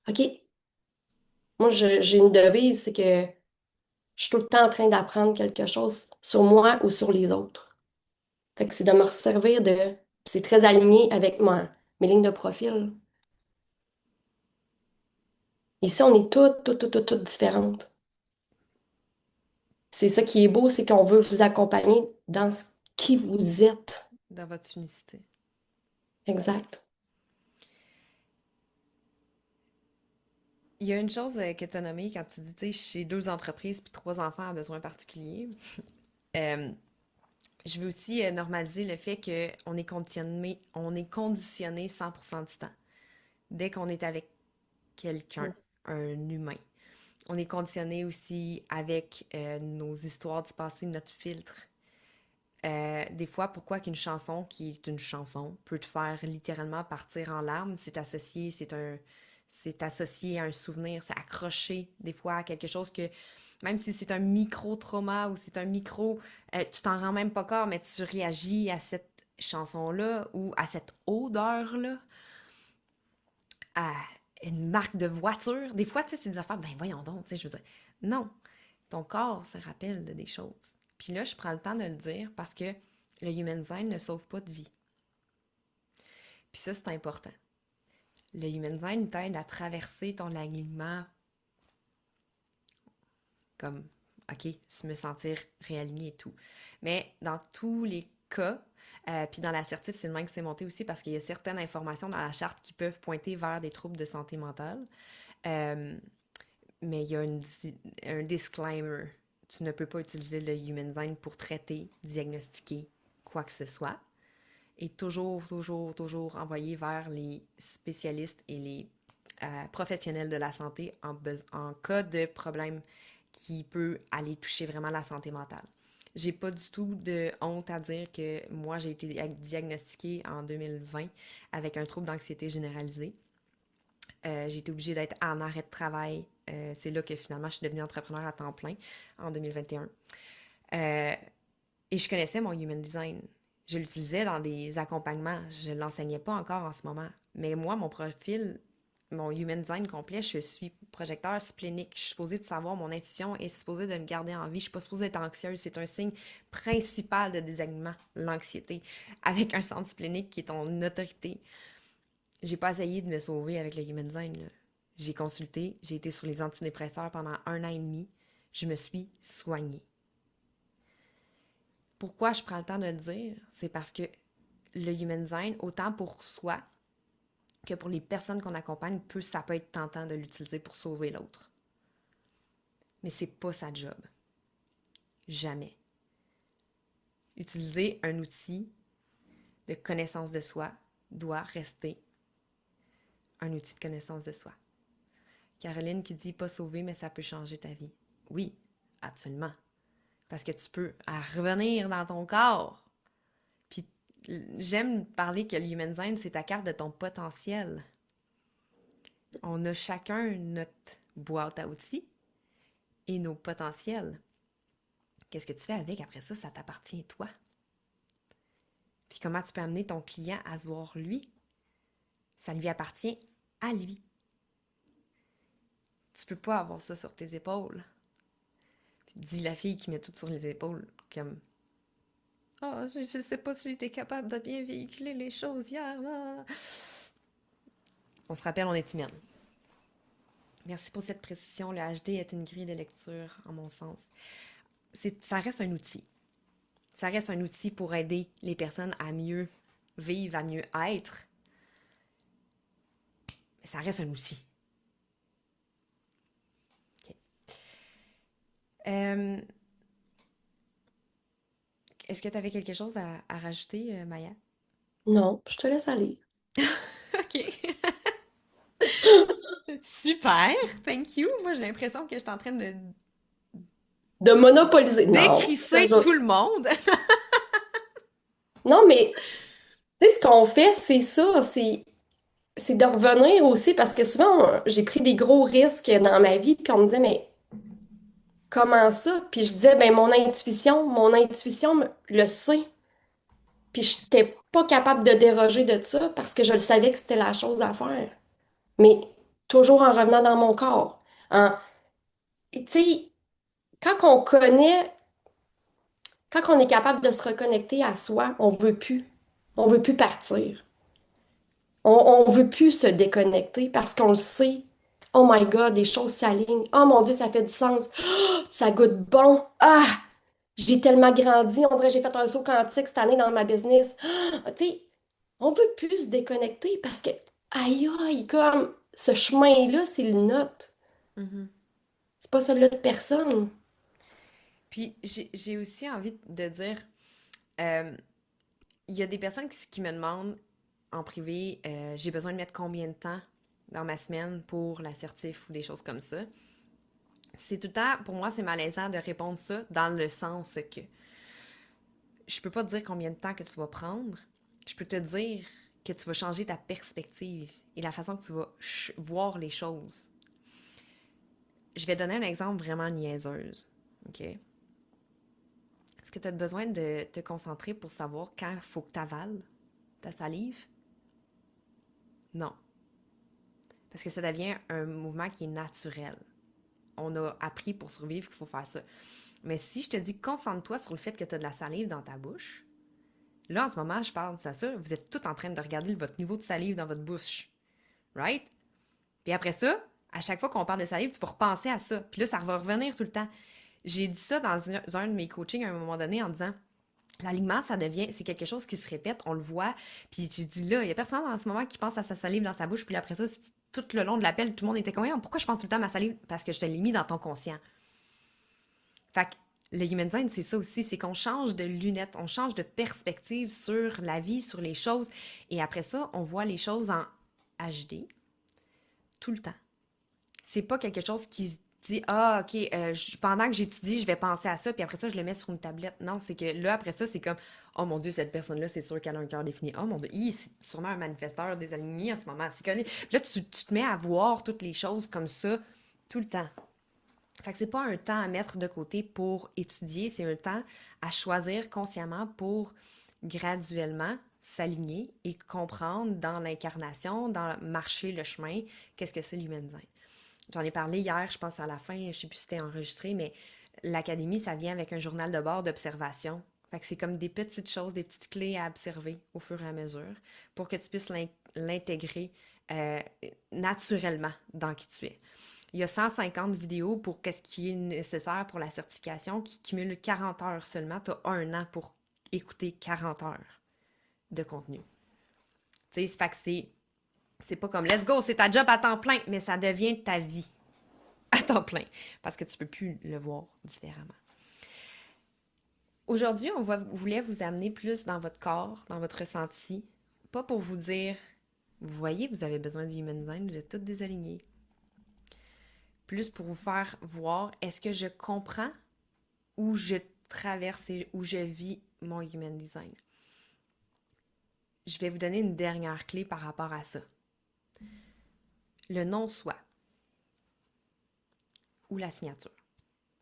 OK. Moi, j'ai une devise, c'est que je suis tout le temps en train d'apprendre quelque chose sur moi ou sur les autres. Fait que c'est de me resservir de. C'est très aligné avec mes lignes de profil. Ici, on est toutes différentes. C'est ça qui est beau, c'est qu'on veut vous accompagner dans ce qui vous êtes. Dans votre unicité. Exact. Il y a une chose que tu as nommée quand tu dis, tu sais, j'ai 2 entreprises puis 3 enfants à besoins particuliers. Euh, je veux aussi normaliser le fait on est conditionné 100% du temps. Dès qu'on est avec quelqu'un, un humain. On est conditionné aussi avec nos histoires du passé, notre filtre. Des fois, pourquoi qu'une chanson qui est une chanson peut te faire littéralement partir en larmes, c'est associé à un souvenir, c'est accroché des fois à quelque chose que, même si c'est un micro-trauma ou c'est un micro, tu t'en rends même pas compte, mais tu réagis à cette chanson-là ou à cette odeur-là, à une marque de voiture. Des fois, tu sais, c'est des affaires, ben voyons donc, tu sais, je veux dire, non, ton corps se rappelle de des choses. Puis là, je prends le temps de le dire parce que le human design ne sauve pas de vie. Puis ça, c'est important. Le human design t'aide à traverser ton alignement comme, OK, se me sentir réaligné et tout. Mais dans tous les cas, puis dans l'assertif, c'est le même que c'est monté aussi parce qu'il y a certaines informations dans la charte qui peuvent pointer vers des troubles de santé mentale. Euh, mais il y a un disclaimer. Tu ne peux pas utiliser le human design pour traiter, diagnostiquer quoi que ce soit. Et toujours envoyer vers les spécialistes et les professionnels de la santé en cas de problème qui peut aller toucher vraiment la santé mentale. J'ai pas du tout de honte à dire que moi, j'ai été diagnostiquée en 2020 avec un trouble d'anxiété généralisée. J'ai été obligée d'être en arrêt de travail. C'est là que finalement, je suis devenue entrepreneur à temps plein en 2021. Et je connaissais mon human design. Je l'utilisais dans des accompagnements. Je ne l'enseignais pas encore en ce moment. Mais moi, mon profil, mon human design complet, je suis projecteur splénique. Je suis supposée de savoir, mon intuition est supposée de me garder en vie. Je ne suis pas supposée être anxieuse. C'est un signe principal de désalignement, l'anxiété, avec un centre splénique qui est ton autorité. J'ai pas essayé de me sauver avec le human design, là. J'ai consulté, j'ai été sur les antidépresseurs pendant 1 an et demi. Je me suis soignée. Pourquoi je prends le temps de le dire? C'est parce que le human design, autant pour soi que pour les personnes qu'on accompagne, ça peut être tentant de l'utiliser pour sauver l'autre. Mais c'est pas sa job. Jamais. Utiliser un outil de connaissance de soi doit rester un outil de connaissance de soi. Caroline qui dit pas sauver, mais ça peut changer ta vie. Oui, absolument. Parce que tu peux revenir dans ton corps. Puis j'aime parler que le human design, c'est ta carte de ton potentiel. On a chacun notre boîte à outils et nos potentiels. Qu'est-ce que tu fais avec après ça? Ça t'appartient toi. Puis comment tu peux amener ton client à se voir lui? Ça lui appartient à lui. Tu peux pas avoir ça sur tes épaules. Puis dis la fille qui met tout sur les épaules, comme oh, je sais pas si j'étais capable de bien véhiculer les choses hier. Ah. On se rappelle, on est humaine. Merci pour cette précision. Le HD est une grille de lecture, en mon sens. Ça reste un outil. Ça reste un outil pour aider les personnes à mieux vivre, à mieux être. Mais ça reste un outil. Okay. Est-ce que tu avais quelque chose à rajouter, Maya? Non, je te laisse aller. OK. Super, thank you. Moi, j'ai l'impression que je suis en train de De monopoliser. Non. décrisser tout le monde. Non, mais tu sais, ce qu'on fait, c'est ça. c'est de revenir aussi parce que souvent, j'ai pris des gros risques dans ma vie, puis on me disait, mais comment ça? Puis je disais, ben mon intuition le sait. Puis je n'étais pas capable de déroger de ça parce que je le savais que c'était la chose à faire. Mais toujours en revenant dans mon corps. Et tu sais, quand on connaît, quand on est capable de se reconnecter à soi, on veut plus. On veut plus partir. On veut plus se déconnecter parce qu'on le sait. Oh my God, les choses s'alignent. Oh mon Dieu, ça fait du sens. Ah, ça goûte bon. Ah, j'ai tellement grandi. On dirait que j'ai fait un saut quantique cette année dans ma business. Ah, tu sais, on veut plus se déconnecter parce que, aïe, aïe, comme ce chemin-là, c'est le nôtre. Mhm. C'est pas celui de personne. Puis j'ai aussi envie de dire, euh, il y a des personnes qui me demandent en privé, j'ai besoin de mettre combien de temps dans ma semaine pour l'assertif ou des choses comme ça. C'est tout le temps, pour moi, c'est malaisant de répondre ça dans le sens que je peux pas te dire combien de temps que tu vas prendre. Je peux te dire que tu vas changer ta perspective et la façon que tu vas voir les choses. Je vais donner un exemple vraiment niaiseuse. OK? Est-ce que tu as besoin de te concentrer pour savoir quand il faut que tu avales ta salive? Non. Parce que ça devient un mouvement qui est naturel. On a appris pour survivre qu'il faut faire ça. Mais si je te dis concentre-toi sur le fait que tu as de la salive dans ta bouche, là en ce moment, je parle de ça, vous êtes tous en train de regarder votre niveau de salive dans votre bouche. Right? Puis après ça, à chaque fois qu'on parle de salive, tu vas repenser à ça. Puis là, ça va revenir tout le temps. J'ai dit ça dans un de mes coachings à un moment donné en disant l'alignement, ça devient, c'est quelque chose qui se répète, on le voit. Puis j'ai dit là, il y a personne en ce moment qui pense à sa salive dans sa bouche. Puis après ça, tout le long de l'appel, tout le monde était comme pourquoi je pense tout le temps à ma salive? Parce que je te l'ai mis dans ton conscient. Fait que le human design, c'est ça aussi, c'est qu'on change de lunettes, on change de perspective sur la vie, sur les choses. Et après ça, on voit les choses en HD tout le temps. C'est pas quelque chose qui se dit OK, pendant que j'étudie, je vais penser à ça, puis après ça, je le mets sur une tablette. Non, c'est que là, après ça, c'est comme oh mon Dieu, cette personne-là, c'est sûr qu'elle a un cœur défini. Oh mon Dieu, c'est sûrement un manifesteur désaligné en ce moment. C'est connu. Puis là, tu te mets à voir toutes les choses comme ça tout le temps. Fait que c'est pas un temps à mettre de côté pour étudier, c'est un temps à choisir consciemment pour graduellement s'aligner et comprendre dans l'incarnation, dans marcher le chemin, qu'est-ce que c'est l'human design. J'en ai parlé hier, je pense à la fin, je sais plus si c'était enregistré, mais l'académie, ça vient avec un journal de bord d'observation. Fait que c'est comme des petites choses, des petites clés à observer au fur et à mesure pour que tu puisses l'intégrer euh, naturellement dans qui tu es. Il y a 150 vidéos pour qu'est-ce qui est nécessaire pour la certification qui cumule 40 heures seulement. Tu as un an pour écouter 40 heures de contenu. Tu sais, fait que c'est pas comme let's go, c'est ta job à temps plein, mais ça devient ta vie à temps plein parce que tu peux plus le voir différemment. Aujourd'hui, voulait vous amener plus dans votre corps, dans votre ressenti, pas pour vous dire, vous voyez, vous avez besoin du human design, vous êtes toutes désalignées. Plus pour vous faire voir, est-ce que je comprends où je traverse et où je vis mon human design. Je vais vous donner une dernière clé par rapport à ça. Le non-soi ou la signature.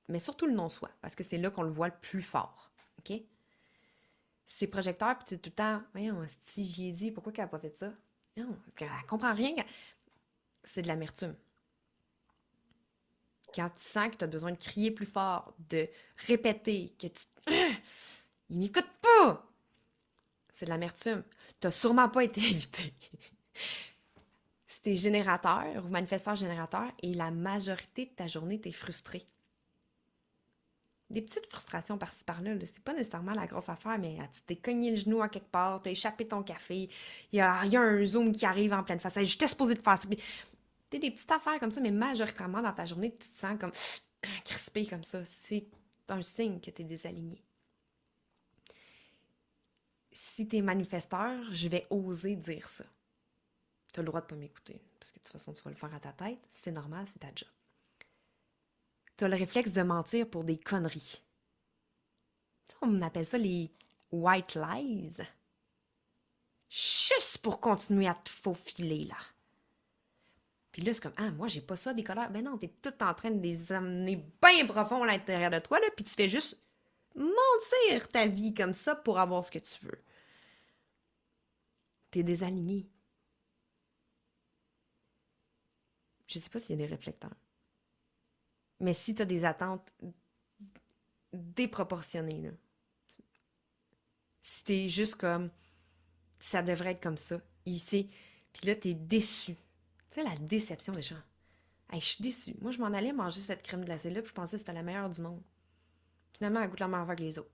Mais surtout le non-soi, parce que c'est là qu'on le voit le plus fort. OK? C'est projecteur, puis c'est tout le temps, voyons, si j'y ai dit, pourquoi qu'elle n'a pas fait ça? Non, elle comprend rien. C'est de l'amertume. Quand tu sens que tu as besoin de crier plus fort, de répéter, que tu... Il m'écoute pas! C'est de l'amertume. Tu n'as sûrement pas été invité. Si tu es générateur ou manifesteur générateur et la majorité de ta journée, tu es frustré. Des petites frustrations par-ci par-là, là, c'est pas nécessairement la grosse affaire, mais tu t'es cogné le genou à quelque part, tu as échappé ton café, il y a un Zoom qui arrive en pleine face, j'étais supposée de faire ça. T'es des petites affaires comme ça, mais majoritairement dans ta journée, tu te sens comme crispé comme ça. C'est un signe que tu es désaligné. Si tu es manifesteur, je vais oser dire ça. Tu as le droit de ne pas m'écouter, parce que de toute façon, tu vas le faire à ta tête. C'est normal, c'est ta job. Tu as le réflexe de mentir pour des conneries. On appelle ça les white lies. juste pour continuer à te faufiler, là. Puis là, c'est comme, ah, moi, j'ai pas ça, des colères. Ben non, t'es tout en train de les amener bien profond à l'intérieur de toi, là, puis tu fais juste mentir ta vie comme ça pour avoir ce que tu veux. T'es désaligné. Je sais pas s'il y a des réflecteurs. Mais si t'as des attentes déproportionnées, là, si t'es juste comme, ça devrait être comme ça, ici, puis là, t'es déçu. Tu sais, la déception des gens. Hey, je suis déçue. Moi, je m'en allais manger cette crème glacée-là, puis je pensais que c'était la meilleure du monde. Finalement, elle goûte la même affaire que les autres.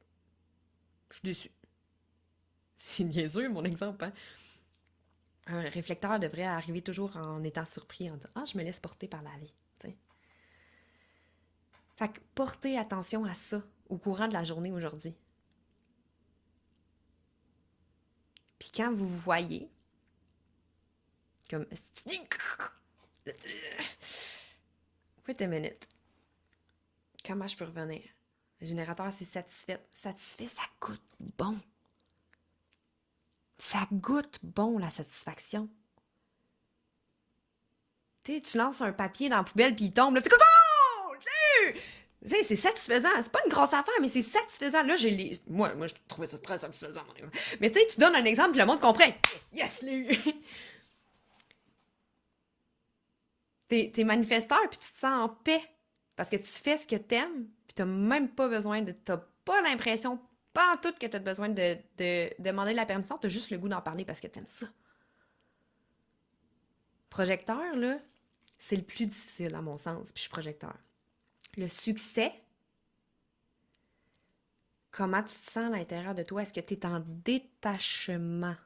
Je suis déçue. C'est niaiseux, mon exemple, hein? Un réflecteur devrait arriver toujours en étant surpris, en disant ah, je me laisse porter par la vie. T'sais. Fait que portez attention à ça au courant de la journée aujourd'hui. Puis quand vous vous voyez, comme wait a minute. Comment je peux revenir? Le générateur, c'est satisfait. Satisfait, ça goûte bon. Ça goûte bon, la satisfaction. Tu sais, tu lances un papier dans la poubelle puis il tombe, là, tu comme oh! Tu sais, c'est satisfaisant. C'est pas une grosse affaire, mais c'est satisfaisant. Là, moi, je trouvais ça très satisfaisant, mon exemple. Mais tu sais, tu donnes un exemple puis le monde comprend. Yes, lui! T'es manifesteur puis tu te sens en paix parce que tu fais ce que t'aimes puis t'as même pas besoin de... T'as pas l'impression, pas en tout, que t'as besoin de demander la permission. T'as juste le goût d'en parler parce que t'aimes ça. Projecteur, là, c'est le plus difficile à mon sens, puis je suis projecteur. Le succès, comment tu te sens à l'intérieur de toi? Est-ce que tu es en détachement?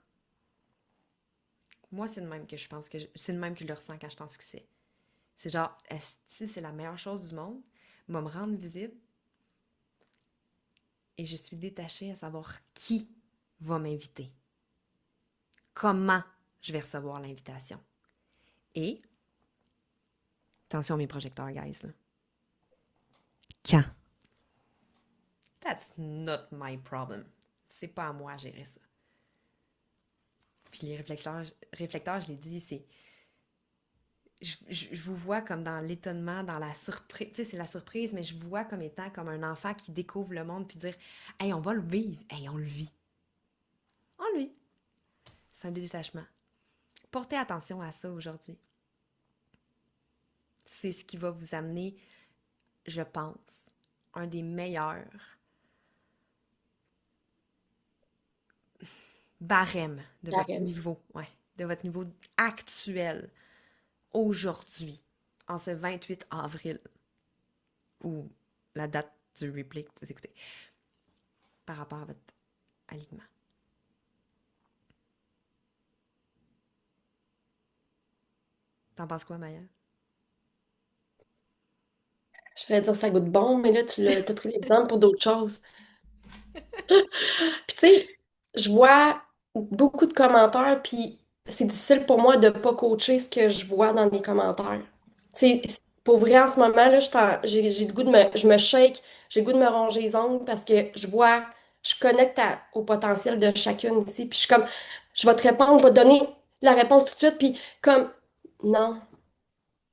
Moi, c'est le même que je pense que c'est le même que je le ressens quand je suis en succès. C'est genre, est-ce que c'est la meilleure chose du monde? Va me rendre visible et je suis détachée à savoir qui va m'inviter. Comment je vais recevoir l'invitation. Et, attention mes projecteurs, guys, là. Quand? That's not my problem. C'est pas à moi à gérer ça. Puis les réflecteurs, je l'ai dit, c'est... Je vous vois comme dans l'étonnement, dans la surprise. Tu sais, c'est la surprise, mais je vous vois comme étant comme un enfant qui découvre le monde puis dire « Hey, on va le vivre. Hey, on le vit. » On le vit. C'est un détachement. Portez attention à ça aujourd'hui. C'est ce qui va vous amener, je pense, un des meilleurs barèmes de votre niveau, ouais, de votre niveau actuel aujourd'hui, en ce 28 avril, ou la date du replay que vous écoutez, par rapport à votre alignement. T'en penses quoi, Maya? Je vais dire ça goûte bon, mais là, t'as pris l'exemple pour d'autres choses. Puis tu sais, je vois beaucoup de commentaires, puis c'est difficile pour moi de pas coacher ce que je vois dans les commentaires. C'est pour vrai en ce moment là, j'ai le goût je me shake, j'ai le goût de me ronger les ongles parce que je connecte au potentiel de chacune ici, puis je suis comme, je vais te répondre, je vais te donner la réponse tout de suite, puis comme, non,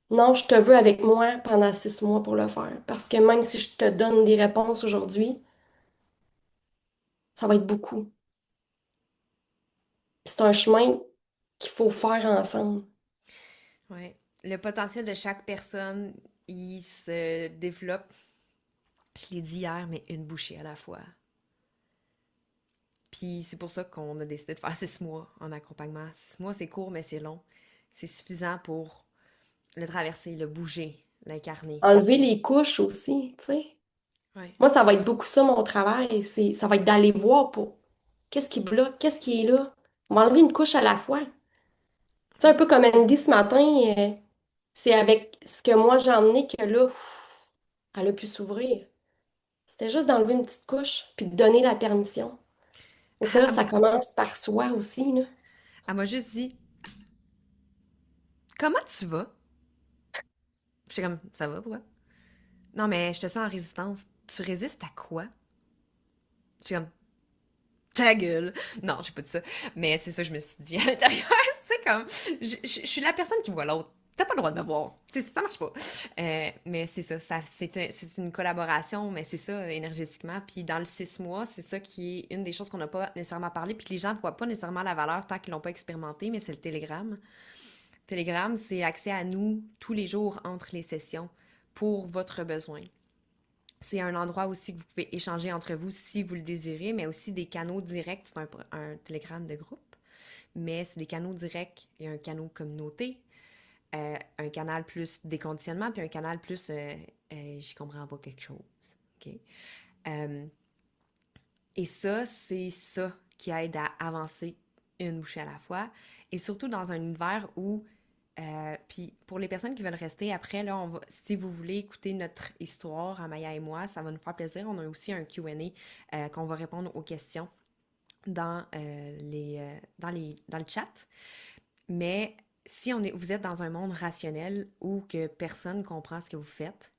non, je te veux avec moi pendant 6 mois pour le faire, parce que même si je te donne des réponses aujourd'hui, ça va être beaucoup. C'est un chemin qu'il faut faire ensemble. Ouais. Le potentiel de chaque personne, il se développe, je l'ai dit hier, mais une bouchée à la fois. Puis c'est pour ça qu'on a décidé de faire 6 mois en accompagnement. 6 mois, c'est court, mais c'est long. C'est suffisant pour le traverser, le bouger, l'incarner. Enlever les couches aussi, tu sais. Ouais. Moi, ça va être beaucoup ça, mon travail. Ça va être d'aller voir pour qu'est-ce qui bloque, qu'est-ce qui est là. On va enlever une couche à la fois. Tu sais, un peu comme Andy ce matin, c'est avec ce que moi j'ai emmené que là, elle a pu s'ouvrir. C'était juste d'enlever une petite couche, puis de donner la permission. Donc là, Elle ça commence par soi aussi, là. m'a juste dit comment tu vas? J'étais comme ça va, pourquoi? Non, mais je te sens en résistance. Tu résistes à quoi? J'étais comme Ta gueule! Non, j'ai pas dit ça. Mais c'est ça, je me suis dit à l'intérieur, tu sais, comme, je suis la personne qui voit l'autre. T'as pas le droit de me voir. Tu sais, ça marche pas. Mais c'est ça, c'est une collaboration, mais c'est ça, énergétiquement. Puis dans le 6 mois, c'est ça qui est une des choses qu'on n'a pas nécessairement parlé, puis que les gens voient pas nécessairement la valeur tant qu'ils l'ont pas expérimenté, mais c'est le Telegram. Telegram, c'est accès à nous tous les jours entre les sessions pour votre besoin. C'est un endroit aussi que vous pouvez échanger entre vous si vous le désirez, mais aussi des canaux directs. C'est un télégramme de groupe, mais c'est des canaux directs. Il y a un canal communauté, un canal plus déconditionnement, puis un canal plus j'y comprends pas quelque chose. OK? Euh, et ça, c'est ça qui aide à avancer une bouchée à la fois. Et surtout dans un univers où puis pour les personnes qui veulent rester après, là, si vous voulez écouter notre histoire, Amaya et moi, ça va nous faire plaisir. On a aussi un Q&A qu'on va répondre aux questions dans le chat. Mais si vous êtes dans un monde rationnel où que personne ne comprend ce que vous faites,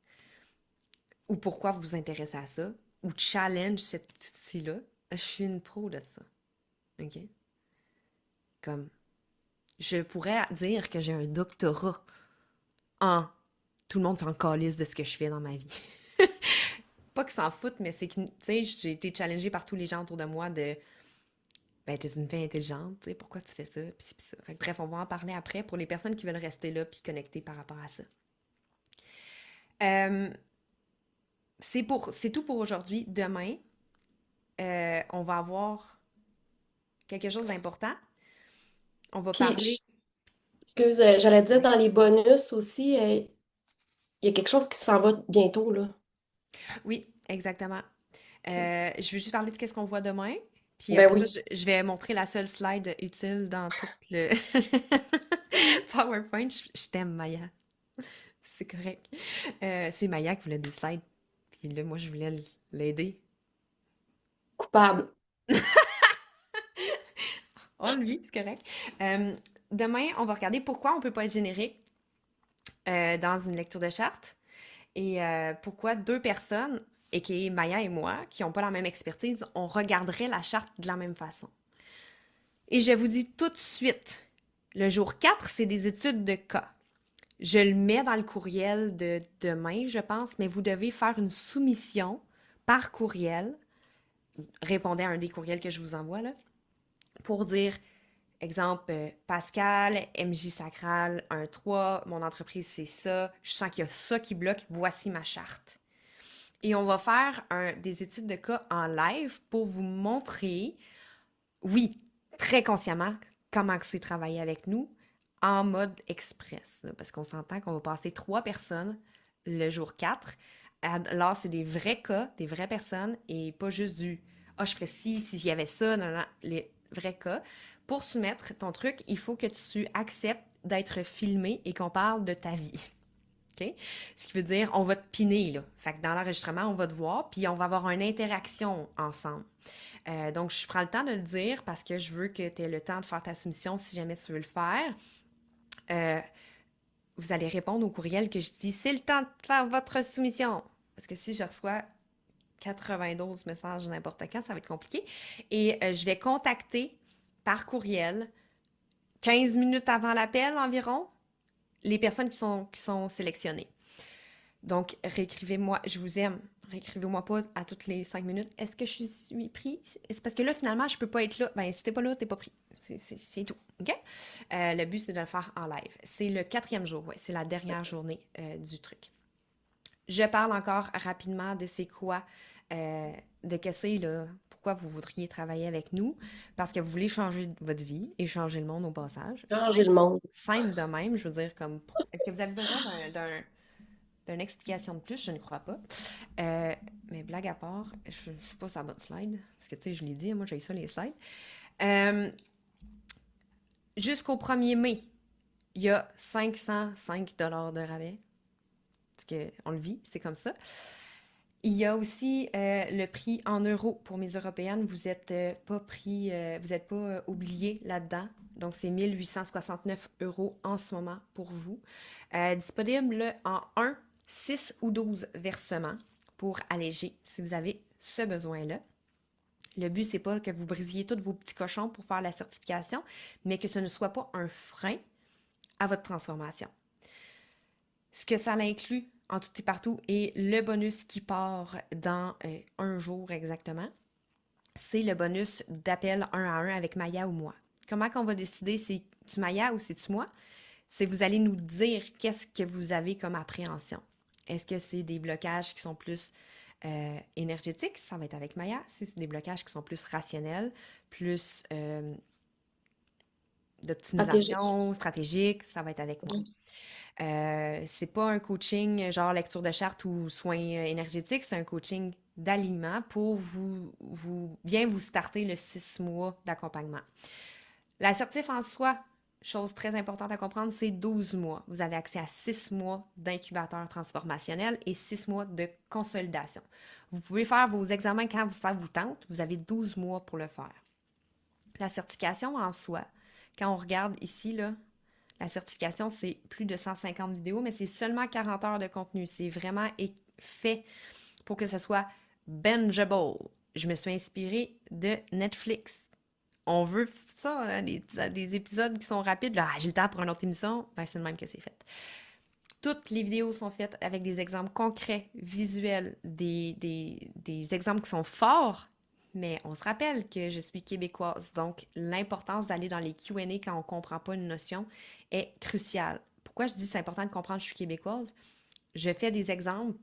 ou pourquoi vous vous intéressez à ça, ou challenge cet outil-là, je suis une pro de ça. OK? Comme, je pourrais dire que j'ai un doctorat en tout le monde s'en calisse de ce que je fais dans ma vie. Pas qu'ils s'en foutent, mais c'est que, tu sais, j'ai été challengée par tous les gens autour de moi de, ben, t'es une fille intelligente, tu sais, pourquoi tu fais ça, pis ci, pis ça. Fait que, bref, on va en parler après pour les personnes qui veulent rester là puis connecter par rapport à ça. Euh, c'est tout pour aujourd'hui. Demain, on va avoir quelque chose d'important. On va Puis, parler. excuse, j'allais dire dans les bonus aussi, il y a quelque chose qui s'en va bientôt, là. Oui, exactement. OK. Je veux juste parler de qu'est-ce qu'on voit demain. Puis Ben après ça, oui. je vais montrer la seule slide utile dans tout le PowerPoint. Je t'aime, Maya. C'est correct. C'est Maya qui voulait des slides. Puis là, moi, je voulais l'aider. Coupable. On le vit, c'est correct. Euh, Demain, on va regarder pourquoi on ne peut pas être générique dans une lecture de charte et pourquoi deux personnes, et qui est Maya et moi, qui n'ont pas la même expertise, on regarderait la charte de la même façon. Et je vous dis tout de suite, le jour 4, c'est des études de cas. Je le mets dans le courriel de demain, je pense, mais vous devez faire une soumission par courriel. Répondez à un des courriels que je vous envoie, là, pour dire, exemple, Pascal, MJ Sacral, 1-3, mon entreprise, c'est ça, je sens qu'il y a ça qui bloque, voici ma charte. Et on va faire des études de cas en live pour vous montrer, oui, très consciemment, comment c'est travailler avec nous en mode express. Là, parce qu'on s'entend qu'on va passer 3 personnes le jour 4. Alors, c'est des vrais cas, des vraies personnes et pas juste du « Ah, je ferais ci, s'il y avait ça, non, non, les vrais cas. » Pour soumettre ton truc, il faut que tu acceptes d'être filmé et qu'on parle de ta vie. OK? Ce qui veut dire, on va te piner, là. Fait que dans l'enregistrement, on va te voir, puis on va avoir une interaction ensemble. Donc, je prends le temps de le dire parce que je veux que tu aies le temps de faire ta soumission si jamais tu veux le faire. Euh, Vous allez répondre au courriel que je dis, c'est le temps de faire votre soumission. Parce que si je reçois 92 messages n'importe quand, ça va être compliqué. Et je vais contacter par courriel 15 minutes avant l'appel environ les personnes qui sont sélectionnées. Donc, réécrivez-moi, je vous aime. Réécrivez-moi pas à toutes les 5 minutes. Est-ce que je suis pris? C'est parce que là, finalement, je peux pas être là. Ben, si t'es pas là, t'es pas pris. C'est tout. OK? Le but, c'est de le faire en live. C'est le 4e jour, ouais. C'est la dernière journée du truc. Je parle encore rapidement de c'est quoi, de que c'est, là, pourquoi vous voudriez travailler avec nous, parce que vous voulez changer votre vie et changer le monde au passage. Changer le monde. Simple de même, je veux dire, comme, est-ce que vous avez besoin d'une explication de plus? Je ne crois pas. Mais blague à part, je ne suis pas sur la bonne slide, parce que, tu sais, je l'ai dit, moi, j'ai ça, les slides. Jusqu'au 1er mai, il y a 505 $ de rabais. Parce qu'on le vit, c'est comme ça. Il y a aussi le prix en euros pour mes européennes. Vous n'êtes pas pris, vous n'êtes pas oubliés là-dedans. Donc, c'est 1869 € en ce moment pour vous. Disponible en 1, 6 ou 12 versements pour alléger si vous avez ce besoin-là. Le but, c'est pas que vous brisiez tous vos petits cochons pour faire la certification, mais que ce ne soit pas un frein à votre transformation. Ce que ça inclut en tout et partout et le bonus qui part dans un jour exactement, c'est le bonus d'appel 1 à 1 avec Maya ou moi. Comment qu'on va décider c'est-tu Maya ou c'est-tu moi? C'est vous allez nous dire qu'est-ce que vous avez comme appréhension. Est-ce que c'est des blocages qui sont plus énergétiques? Ça va être avec Maya. Si c'est des blocages qui sont plus rationnels, plus Stratégique. d'optimisation stratégique, ça va être avec moi. C'est pas un coaching genre lecture de charte ou soins énergétiques, c'est un coaching d'alignement pour bien vous starter le 6 mois d'accompagnement. L'assertif en soi, chose très importante à comprendre, c'est 12 mois. Vous avez accès à 6 mois d'incubateur transformationnel et 6 mois de consolidation. Vous pouvez faire vos examens quand ça vous tente. Vous avez 12 mois pour le faire. La certification en soi, quand on regarde ici, là, la certification, c'est plus de 150 vidéos, mais c'est seulement 40 heures de contenu. C'est vraiment fait pour que ce soit bingeable. Je me suis inspirée de Netflix. On veut ça, hein, des épisodes qui sont rapides. Là, j'ai le temps pour une autre émission. Ben, c'est le même que c'est fait. Toutes les vidéos sont faites avec des exemples concrets, visuels, des exemples qui sont forts, mais on se rappelle que je suis québécoise, donc l'importance d'aller dans les Q&A quand on ne comprend pas une notion est cruciale. Pourquoi je dis que c'est important de comprendre que je suis québécoise? Je fais des exemples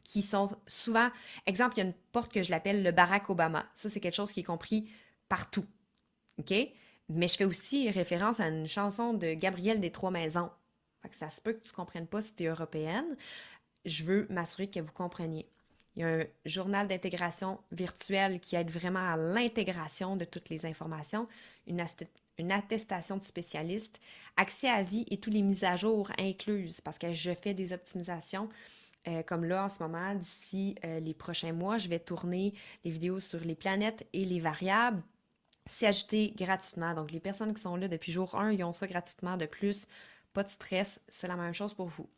qui sont souvent... Exemple, il y a une porte que je l'appelle le Barack Obama. Ça, c'est quelque chose qui est compris partout. OK? Mais je fais aussi référence à une chanson de Gabriel des Trois-Maisons. Fait que ça se peut que tu ne comprennes pas si tu es européenne. Je veux m'assurer que vous compreniez. Il y a un journal d'intégration virtuelle qui aide vraiment à l'intégration de toutes les informations, une attestation de spécialiste, accès à vie et toutes les mises à jour incluses parce que je fais des optimisations. Comme là, en ce moment, d'ici les prochains mois, je vais tourner des vidéos sur les planètes et les variables. C'est ajouté gratuitement. Donc, les personnes qui sont là depuis jour 1, ils ont ça gratuitement de plus. Pas de stress, c'est la même chose pour vous.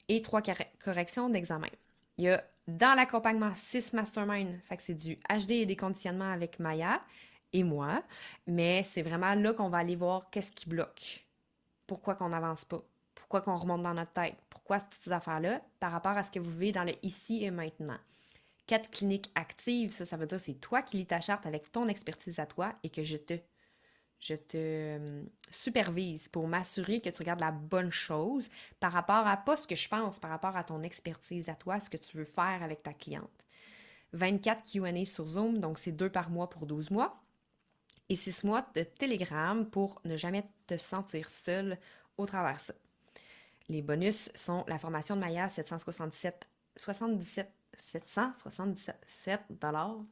Et 3 corrections d'examen. Il y a dans l'accompagnement 6 mastermind, fait que c'est du HD et des conditionnements avec Maya et moi, mais c'est vraiment là qu'on va aller voir qu'est-ce qui bloque. Pourquoi qu'on n'avance pas? Pourquoi qu'on remonte dans notre tête? Pourquoi toutes ces affaires-là par rapport à ce que vous vivez dans le ici et maintenant? 4 cliniques actives, ça veut dire que c'est toi qui lis ta charte avec ton expertise à toi et que je te supervise pour m'assurer que tu regardes la bonne chose par rapport à pas ce que je pense, par rapport à ton expertise à toi, ce que tu veux faire avec ta cliente. 24 Q&A sur Zoom, donc c'est 2 par mois pour 12 mois. Et 6 mois de Telegram pour ne jamais te sentir seul au travers de ça. Les bonus sont la formation de Maya 777 $.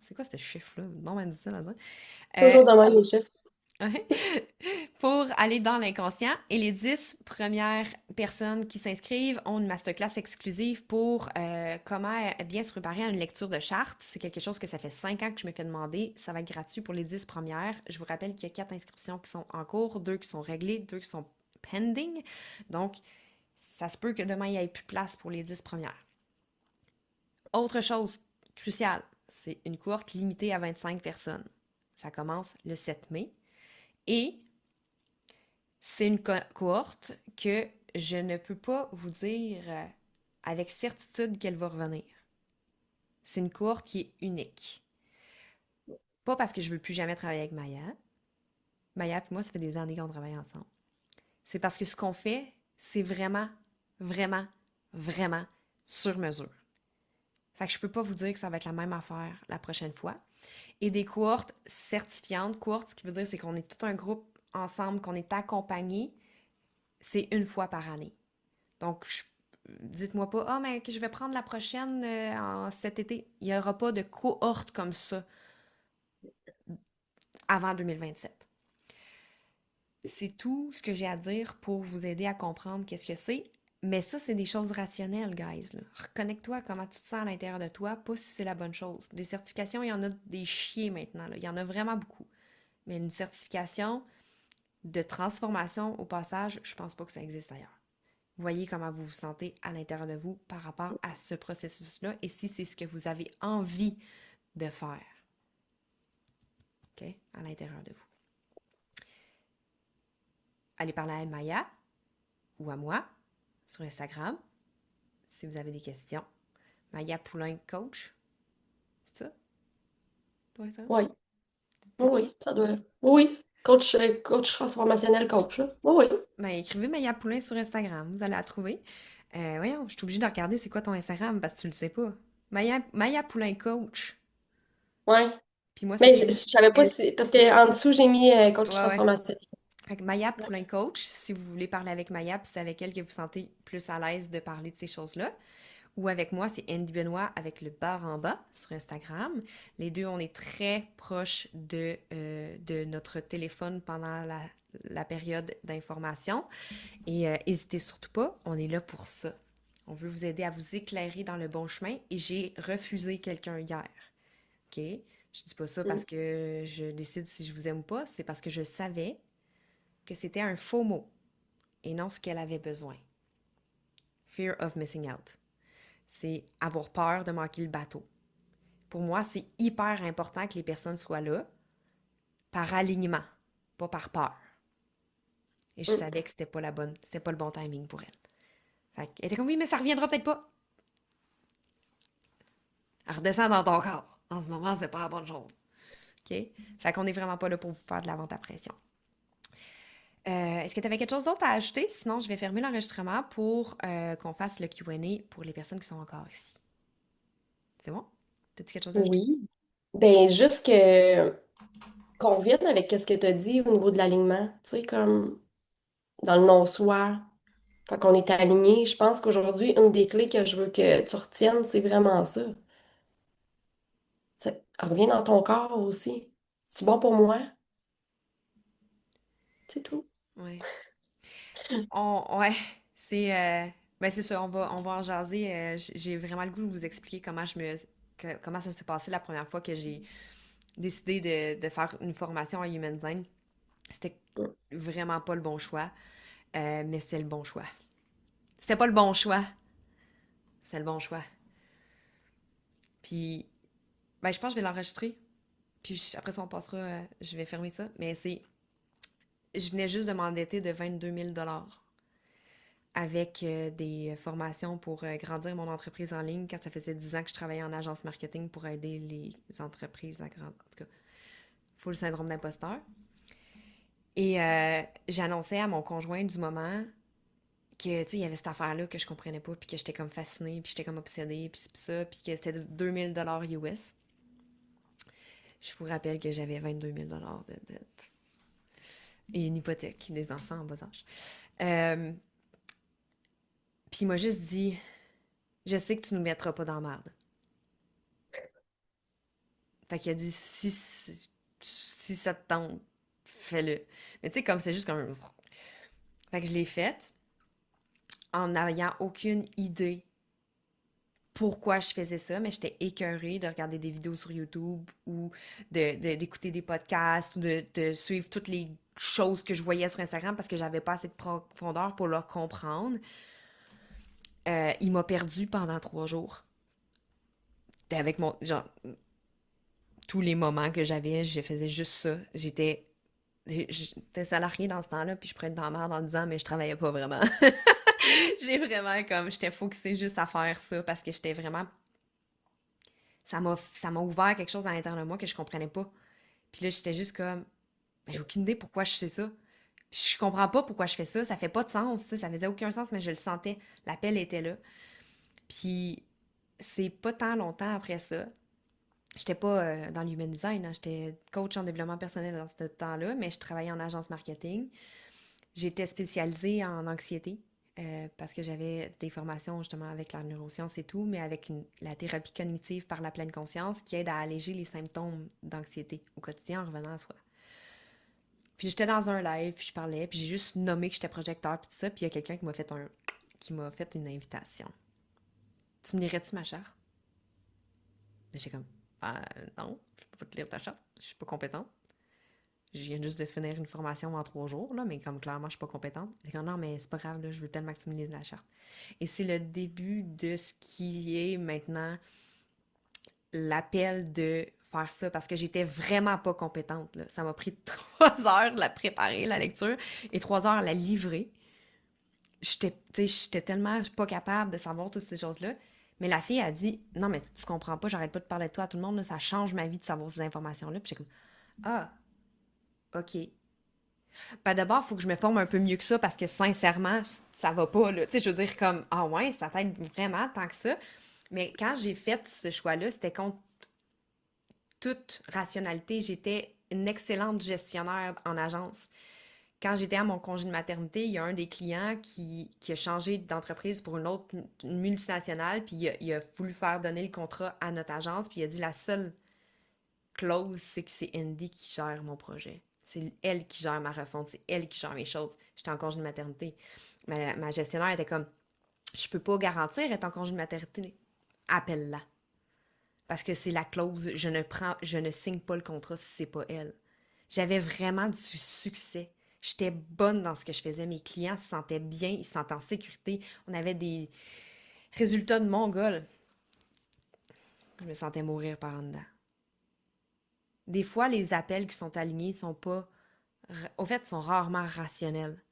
C'est quoi ce chiffre-là? Non, ben, difficile à dire. Toujours dans les chiffres. Pour aller dans l'inconscient. Et les 10 premières personnes qui s'inscrivent ont une masterclass exclusive pour comment bien se préparer à une lecture de charte. C'est quelque chose que ça fait 5 ans que je me fais demander. Ça va être gratuit pour les 10 premières. Je vous rappelle qu'il y a 4 inscriptions qui sont en cours, 2 qui sont réglées, 2 qui sont pending. Donc, ça se peut que demain, il n'y ait plus de place pour les 10 premières. Autre chose cruciale, c'est une cohorte limitée à 25 personnes. Ça commence le 7 mai. Et c'est une cohorte que je ne peux pas vous dire avec certitude qu'elle va revenir. C'est une cohorte qui est unique. Pas parce que je ne veux plus jamais travailler avec Maya. Maya et moi, ça fait des années qu'on travaille ensemble. C'est parce que ce qu'on fait, c'est vraiment, vraiment, vraiment sur mesure. Fait que je peux pas vous dire que ça va être la même affaire la prochaine fois. Et des cohortes certifiantes. Cohorte, ce qui veut dire, c'est qu'on est tout un groupe ensemble, qu'on est accompagné. C'est une fois par année. Donc, dites-moi pas, ah, mais que je vais prendre la prochaine cet été. Il n'y aura pas de cohorte comme ça avant 2027. C'est tout ce que j'ai à dire pour vous aider à comprendre qu'est-ce que c'est. Mais ça, c'est des choses rationnelles, guys. Là. Reconnecte-toi à comment tu te sens à l'intérieur de toi, pas si c'est la bonne chose. Des certifications, il y en a des chiens maintenant. Là. Il y en a vraiment beaucoup. Mais une certification de transformation, au passage, je pense pas que ça existe ailleurs. Voyez comment vous vous sentez à l'intérieur de vous par rapport à ce processus-là et si c'est ce que vous avez envie de faire. OK? À l'intérieur de vous. Allez parler à Maya ou à moi sur Instagram si vous avez des questions. Maya Poulain Coach, c'est ça? Ton Instagram? Oui, oui, C'est-tu? oui, ça doit. Oui, coach transformationnel coach, là. Oui, oui. Ben, écrivez Maya Poulain sur Instagram, vous allez la trouver. Voyons, je suis obligée de regarder c'est quoi ton Instagram parce que tu le sais pas. Maya Poulain Coach. Ouais. Puis moi, c'est Mais je savais pas si. Parce qu'en dessous, j'ai mis coach Ouais, ouais. transformationnel. Fait que Maya Poulain Coach, si vous voulez parler avec Maya, puis c'est avec elle que vous sentez plus à l'aise de parler de ces choses-là. Ou avec moi, c'est Andy Benoît avec le bar en bas sur Instagram. Les deux, on est très proches de notre téléphone pendant la période d'information. Et n'hésitez surtout pas, on est là pour ça. On veut vous aider à vous éclairer dans le bon chemin. Et j'ai refusé quelqu'un hier. OK? Je dis pas ça parce Mm. que je décide si je vous aime ou pas. C'est parce que je savais que c'était un faux mot et non ce qu'elle avait besoin. Fear of missing out. C'est avoir peur de manquer le bateau. Pour moi, c'est hyper important que les personnes soient là par alignement, pas par peur. Et je Mm. savais que c'était pas le bon timing pour elle. Fait qu'elle était comme oui, mais ça reviendra peut-être pas. Elle redescend dans ton corps. En ce moment, c'est pas la bonne chose. OK? Fait qu'on est vraiment pas là pour vous faire de la vente à pression. Est-ce que tu avais quelque chose d'autre à ajouter? Sinon, je vais fermer l'enregistrement pour qu'on fasse le Q&A pour les personnes qui sont encore ici. C'est bon? T'as-tu quelque chose à ajouter? Oui. Ben, juste qu'on revienne avec ce que tu as dit au niveau de l'alignement. Tu sais, comme dans le non-soi, quand on est aligné, je pense qu'aujourd'hui, une des clés que je veux que tu retiennes, c'est vraiment ça. Reviens dans ton corps aussi. C'est bon pour moi? C'est tout. Ouais. Ouais, c'est ben c'est ça, on va en jaser. J'ai vraiment le goût de vous expliquer comment ça s'est passé la première fois que j'ai décidé de faire une formation en Human Design. C'était Mm. vraiment pas le bon choix, mais c'est le bon choix. C'était pas le bon choix, c'est le bon choix. Puis, ben je pense que je vais l'enregistrer. Puis après ça, on passera, je vais fermer ça. Mais je venais juste de m'endetter de 22 000 $ avec des formations pour grandir mon entreprise en ligne quand ça faisait 10 ans que je travaillais en agence marketing pour aider les entreprises à grandir. En tout cas, full syndrome d'imposteur. Et j'annonçais à mon conjoint du moment que, tu sais, il y avait cette affaire-là que je comprenais pas, puis que j'étais comme fascinée, puis j'étais comme obsédée, puis ça, puis que c'était 2000 $ US. Je vous rappelle que j'avais 22 000 $ de dette et une hypothèque, des enfants en bas âge. Euh, puis il m'a juste dit, je sais que tu nous mettras pas dans la merde. Fait qu'il a dit, si ça te tente, fais-le. Mais tu sais, comme c'est juste comme. Fait que je l'ai faite en n'ayant aucune idée pourquoi je faisais ça, mais j'étais écœurée de regarder des vidéos sur YouTube ou d'écouter des podcasts ou de suivre toutes les choses que je voyais sur Instagram parce que j'avais pas assez de profondeur pour leur comprendre. Il m'a perdu pendant 3 jours. Avec mon. Genre, tous les moments que j'avais, je faisais juste ça. J'étais salariée dans ce temps-là, puis je prenais dans la merde en disant, mais je travaillais pas vraiment. J'ai vraiment comme, j'étais focusée juste à faire ça parce que j'étais vraiment, ça m'a ouvert quelque chose à l'intérieur de moi que je comprenais pas. Puis là, j'étais juste comme, ben, j'ai aucune idée pourquoi je sais ça. Puis je comprends pas pourquoi je fais ça, ça fait pas de sens, tu sais, ça faisait aucun sens, mais je le sentais, l'appel était là. Puis c'est pas tant longtemps après ça. J'étais pas dans l'human design, hein, j'étais coach en développement personnel dans ce temps-là, mais je travaillais en agence marketing. J'étais spécialisée en anxiété parce que j'avais des formations justement avec la neuroscience et tout, mais avec la thérapie cognitive par la pleine conscience qui aide à alléger les symptômes d'anxiété au quotidien en revenant à soi. Puis j'étais dans un live, puis je parlais, puis j'ai juste nommé que j'étais projecteur, puis tout ça, puis il y a quelqu'un qui m'a fait une invitation. Tu me lirais-tu ma charte? J'étais comme, non, je peux pas te lire ta charte, je suis pas compétente. Je viens juste de finir une formation en 3 jours, là, mais comme clairement, je suis pas compétente. J'ai dit, non, mais c'est pas grave, là, je veux tellement que tu me lises la charte. Et c'est le début de ce qui est maintenant l'appel de faire ça parce que j'étais vraiment pas compétente, là. Ça m'a pris 3 heures de la préparer, la lecture, et 3 heures à la livrer. J'étais tellement pas capable de savoir toutes ces choses-là. Mais la fille a dit, non, mais tu comprends pas, j'arrête pas de parler de toi à tout le monde, là, ça change ma vie de savoir ces informations-là. Puis j'étais comme, ah, OK. Ben d'abord, il faut que je me forme un peu mieux que ça parce que sincèrement, ça va pas, là. Tu sais, je veux dire, comme, ah ouais, ça t'aide vraiment tant que ça. Mais quand j'ai fait ce choix-là, c'était contre toute rationalité. J'étais une excellente gestionnaire en agence. Quand j'étais à mon congé de maternité, il y a un des clients qui a changé d'entreprise pour une autre une multinationale, puis il a voulu faire donner le contrat à notre agence, puis il a dit la seule clause, c'est que c'est Andy qui gère mon projet. C'est elle qui gère ma refonte, c'est elle qui gère mes choses. J'étais en congé de maternité. Ma gestionnaire était comme, je peux pas garantir être en congé de maternité. Appelle-la. Parce que c'est la clause, je ne signe pas le contrat si c'est pas elle. J'avais vraiment du succès. J'étais bonne dans ce que je faisais. Mes clients se sentaient bien, ils se sentaient en sécurité. On avait des résultats de mongol. Je me sentais mourir par en dedans. Des fois, les appels qui sont alignés sont pas, au fait, sont rarement rationnels.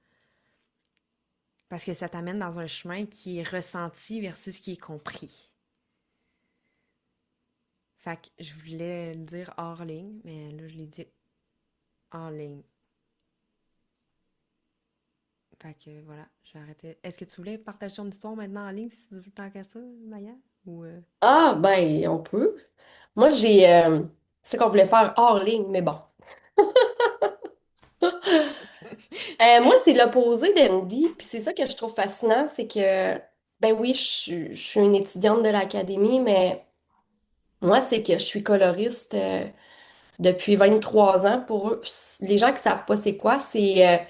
Parce que ça t'amène dans un chemin qui est ressenti versus qui est compris. Fait que je voulais le dire hors ligne, mais là, je l'ai dit en ligne. Fait que voilà, je vais arrêter. Est-ce que tu voulais partager ton histoire maintenant en ligne si tu veux tant qu'à ça, Maya? Ou Ah, ben, on peut. Moi, c'est qu'on voulait faire hors ligne, mais bon. Moi, c'est l'opposé d'Andy, puis c'est ça que je trouve fascinant, c'est que, ben oui, je suis une étudiante de l'académie, mais moi, c'est que je suis coloriste depuis 23 ans. Pour eux, les gens qui savent pas c'est quoi, c'est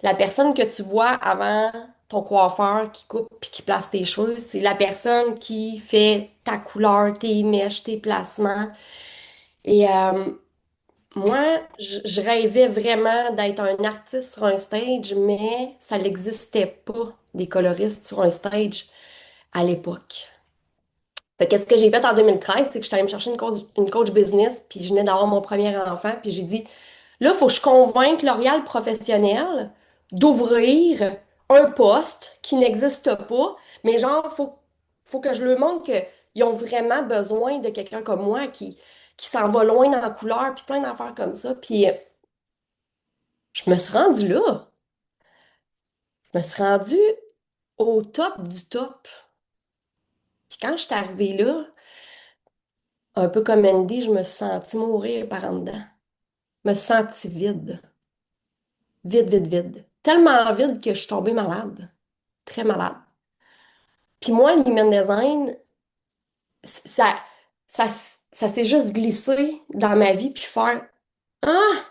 la personne que tu vois avant ton coiffeur qui coupe puis qui place tes cheveux. C'est la personne qui fait ta couleur, tes mèches, tes placements. Et moi, je rêvais vraiment d'être un artiste sur un stage, mais ça n'existait pas des coloristes sur un stage à l'époque. Fait qu'est-ce que j'ai fait en 2013, c'est que je suis allée me chercher une coach business, puis je venais d'avoir mon premier enfant, puis j'ai dit, là, il faut que je convainque L'Oréal Professionnel d'ouvrir un poste qui n'existe pas, mais genre, faut que je leur montre qu'ils ont vraiment besoin de quelqu'un comme moi qui s'en va loin dans la couleur, puis plein d'affaires comme ça. Puis je me suis rendue là. Je me suis rendue au top du top. Puis quand je suis arrivée là, un peu comme Andy, je me suis sentie mourir par en dedans. Je me suis sentie vide. Vide, vide, vide. Tellement vide que je suis tombée malade. Très malade. Puis moi, l'human design, ça, ça, ça s'est juste glissé dans ma vie, puis faire Ah,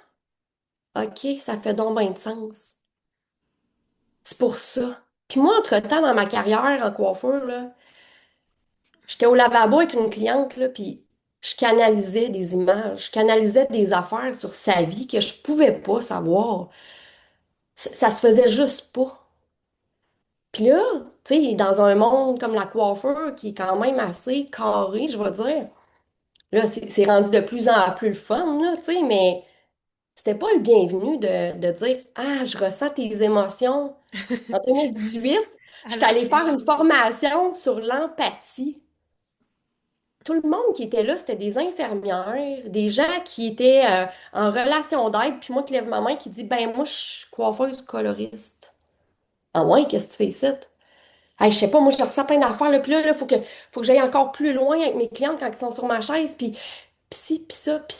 OK, ça fait donc bien de sens. C'est pour ça. Puis moi, entre-temps, dans ma carrière en coiffeur, là, j'étais au lavabo avec une cliente, là, puis je canalisais des images, je canalisais des affaires sur sa vie que je pouvais pas savoir. Ça se faisait juste pas. Puis là, tu sais, dans un monde comme la coiffure, qui est quand même assez carré, je vais dire, là, c'est rendu de plus en plus le fun, là, tu sais, mais c'était pas le bienvenu de dire, Ah, je ressens tes émotions. En 2018, je suis alors que allée c'est faire une chiffré. formation sur l'empathie. Tout le monde qui était là, c'était des infirmières, des gens qui étaient en relation d'aide, puis moi qui lève ma main qui dit, ben moi, je suis coiffeuse coloriste. Ah ouais, qu'est-ce que tu fais ici? Hey, je sais pas, moi, je ressens plein d'affaires, là, puis là, faut que j'aille encore plus loin avec mes clientes quand ils sont sur ma chaise, puis ci, puis ça, puis...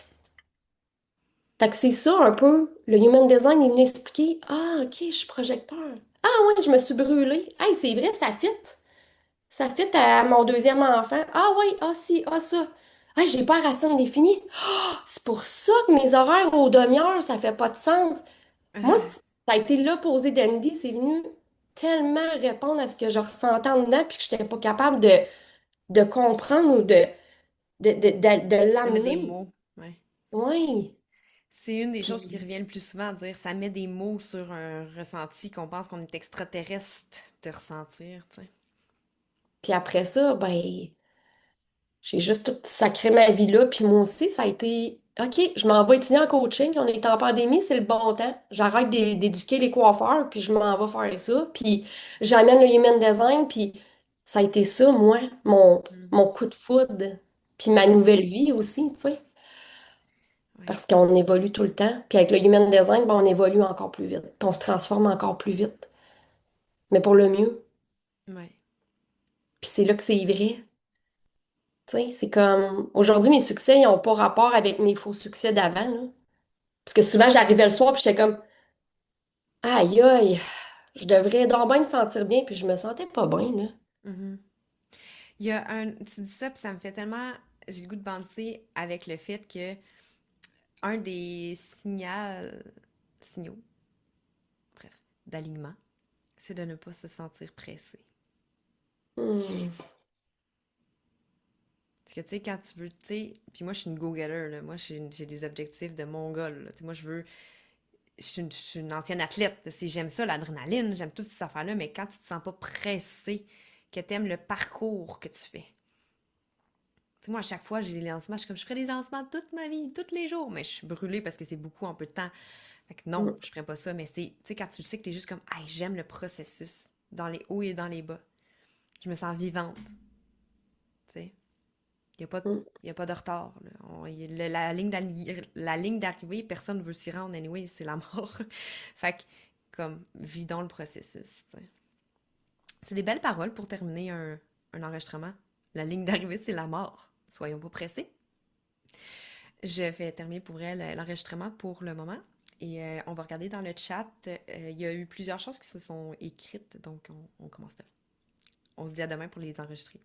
Fait que c'est ça, un peu, le Human Design est venu expliquer, ah, OK, je suis projecteur. Ah ouais, je me suis brûlée. Hey, c'est vrai, ça fit. Ça fit à mon deuxième enfant. Ah oui, ah si, ah ça. Hey, j'ai pas la racine définie. Ah, c'est pour ça que mes horaires aux demi-heures, ça fait pas de sens. Moi, Ah, ça a été l'opposé d'Andy, c'est venu tellement répondre à ce que je ressentais en dedans, puis que je n'étais pas capable de comprendre ou de de mettre des l'amener. mots. Ouais. Oui. C'est une des choses qui Puis, revient le plus souvent à dire, ça met des mots sur un ressenti qu'on pense qu'on est extraterrestre de ressentir, tu sais. puis après ça, ben, J'ai juste tout sacré ma vie là. Puis moi aussi, ça a été, OK, je m'en vais étudier en coaching. On est en pandémie, c'est le bon temps. J'arrête d'éduquer les coiffeurs, puis je m'en vais faire ça. Puis j'amène le human design, puis ça a été ça, moi, Mhm. mon coup de foudre. Puis ma nouvelle vie aussi, tu sais. Ouais, Parce qu'on évolue tout le temps. Puis avec le human design, ben, on évolue encore plus vite. Puis on se transforme encore plus vite. Mais pour le mieux. ouais, Puis c'est là que c'est vrai. Tu sais, c'est comme aujourd'hui, mes succès, ils n'ont pas rapport avec mes faux succès d'avant, là. Parce que souvent, j'arrivais le soir, puis j'étais comme aïe, aïe, je devrais donc bien me sentir bien, puis je me sentais pas bien, là. mhm. Il y a tu dis ça, puis ça me fait tellement, j'ai le goût de penser avec le fait que un des signaux, bref, d'alignement, c'est de ne pas se sentir pressé. Hmm. Parce que, tu sais, quand tu veux, tu sais, puis moi, je suis une go-getter, là. Moi, j'ai des objectifs de mongol, là. Tu sais, moi, je suis une ancienne athlète. Si j'aime ça, l'adrénaline, j'aime toutes ces affaires-là, mais quand tu te sens pas pressé, que tu aimes le parcours que tu fais. Tu sais, moi, à chaque fois, j'ai des lancements, je suis comme, je ferais des lancements toute ma vie, tous les jours, mais je suis brûlée parce que c'est beaucoup en peu de temps. Fait que non, Hmm. je ferais pas ça, mais c'est, tu sais, quand tu le sais que t'es juste comme, hey, j'aime le processus, dans les hauts et dans les bas. Je me sens vivante, tu sais. Il n'y a pas, Hmm. y a pas de retard, là. La ligne d'arrivée, personne ne veut s'y rendre anyway, c'est la mort. Fait que, comme, vidons le processus, tu sais. C'est des belles paroles pour terminer un enregistrement. La ligne d'arrivée, c'est la mort. Soyons pas pressés. Je vais terminer pour elle l'enregistrement pour le moment. Et on va regarder dans le chat. Il y a eu plusieurs choses qui se sont écrites, donc on commence là. On se dit à demain pour les enregistrer.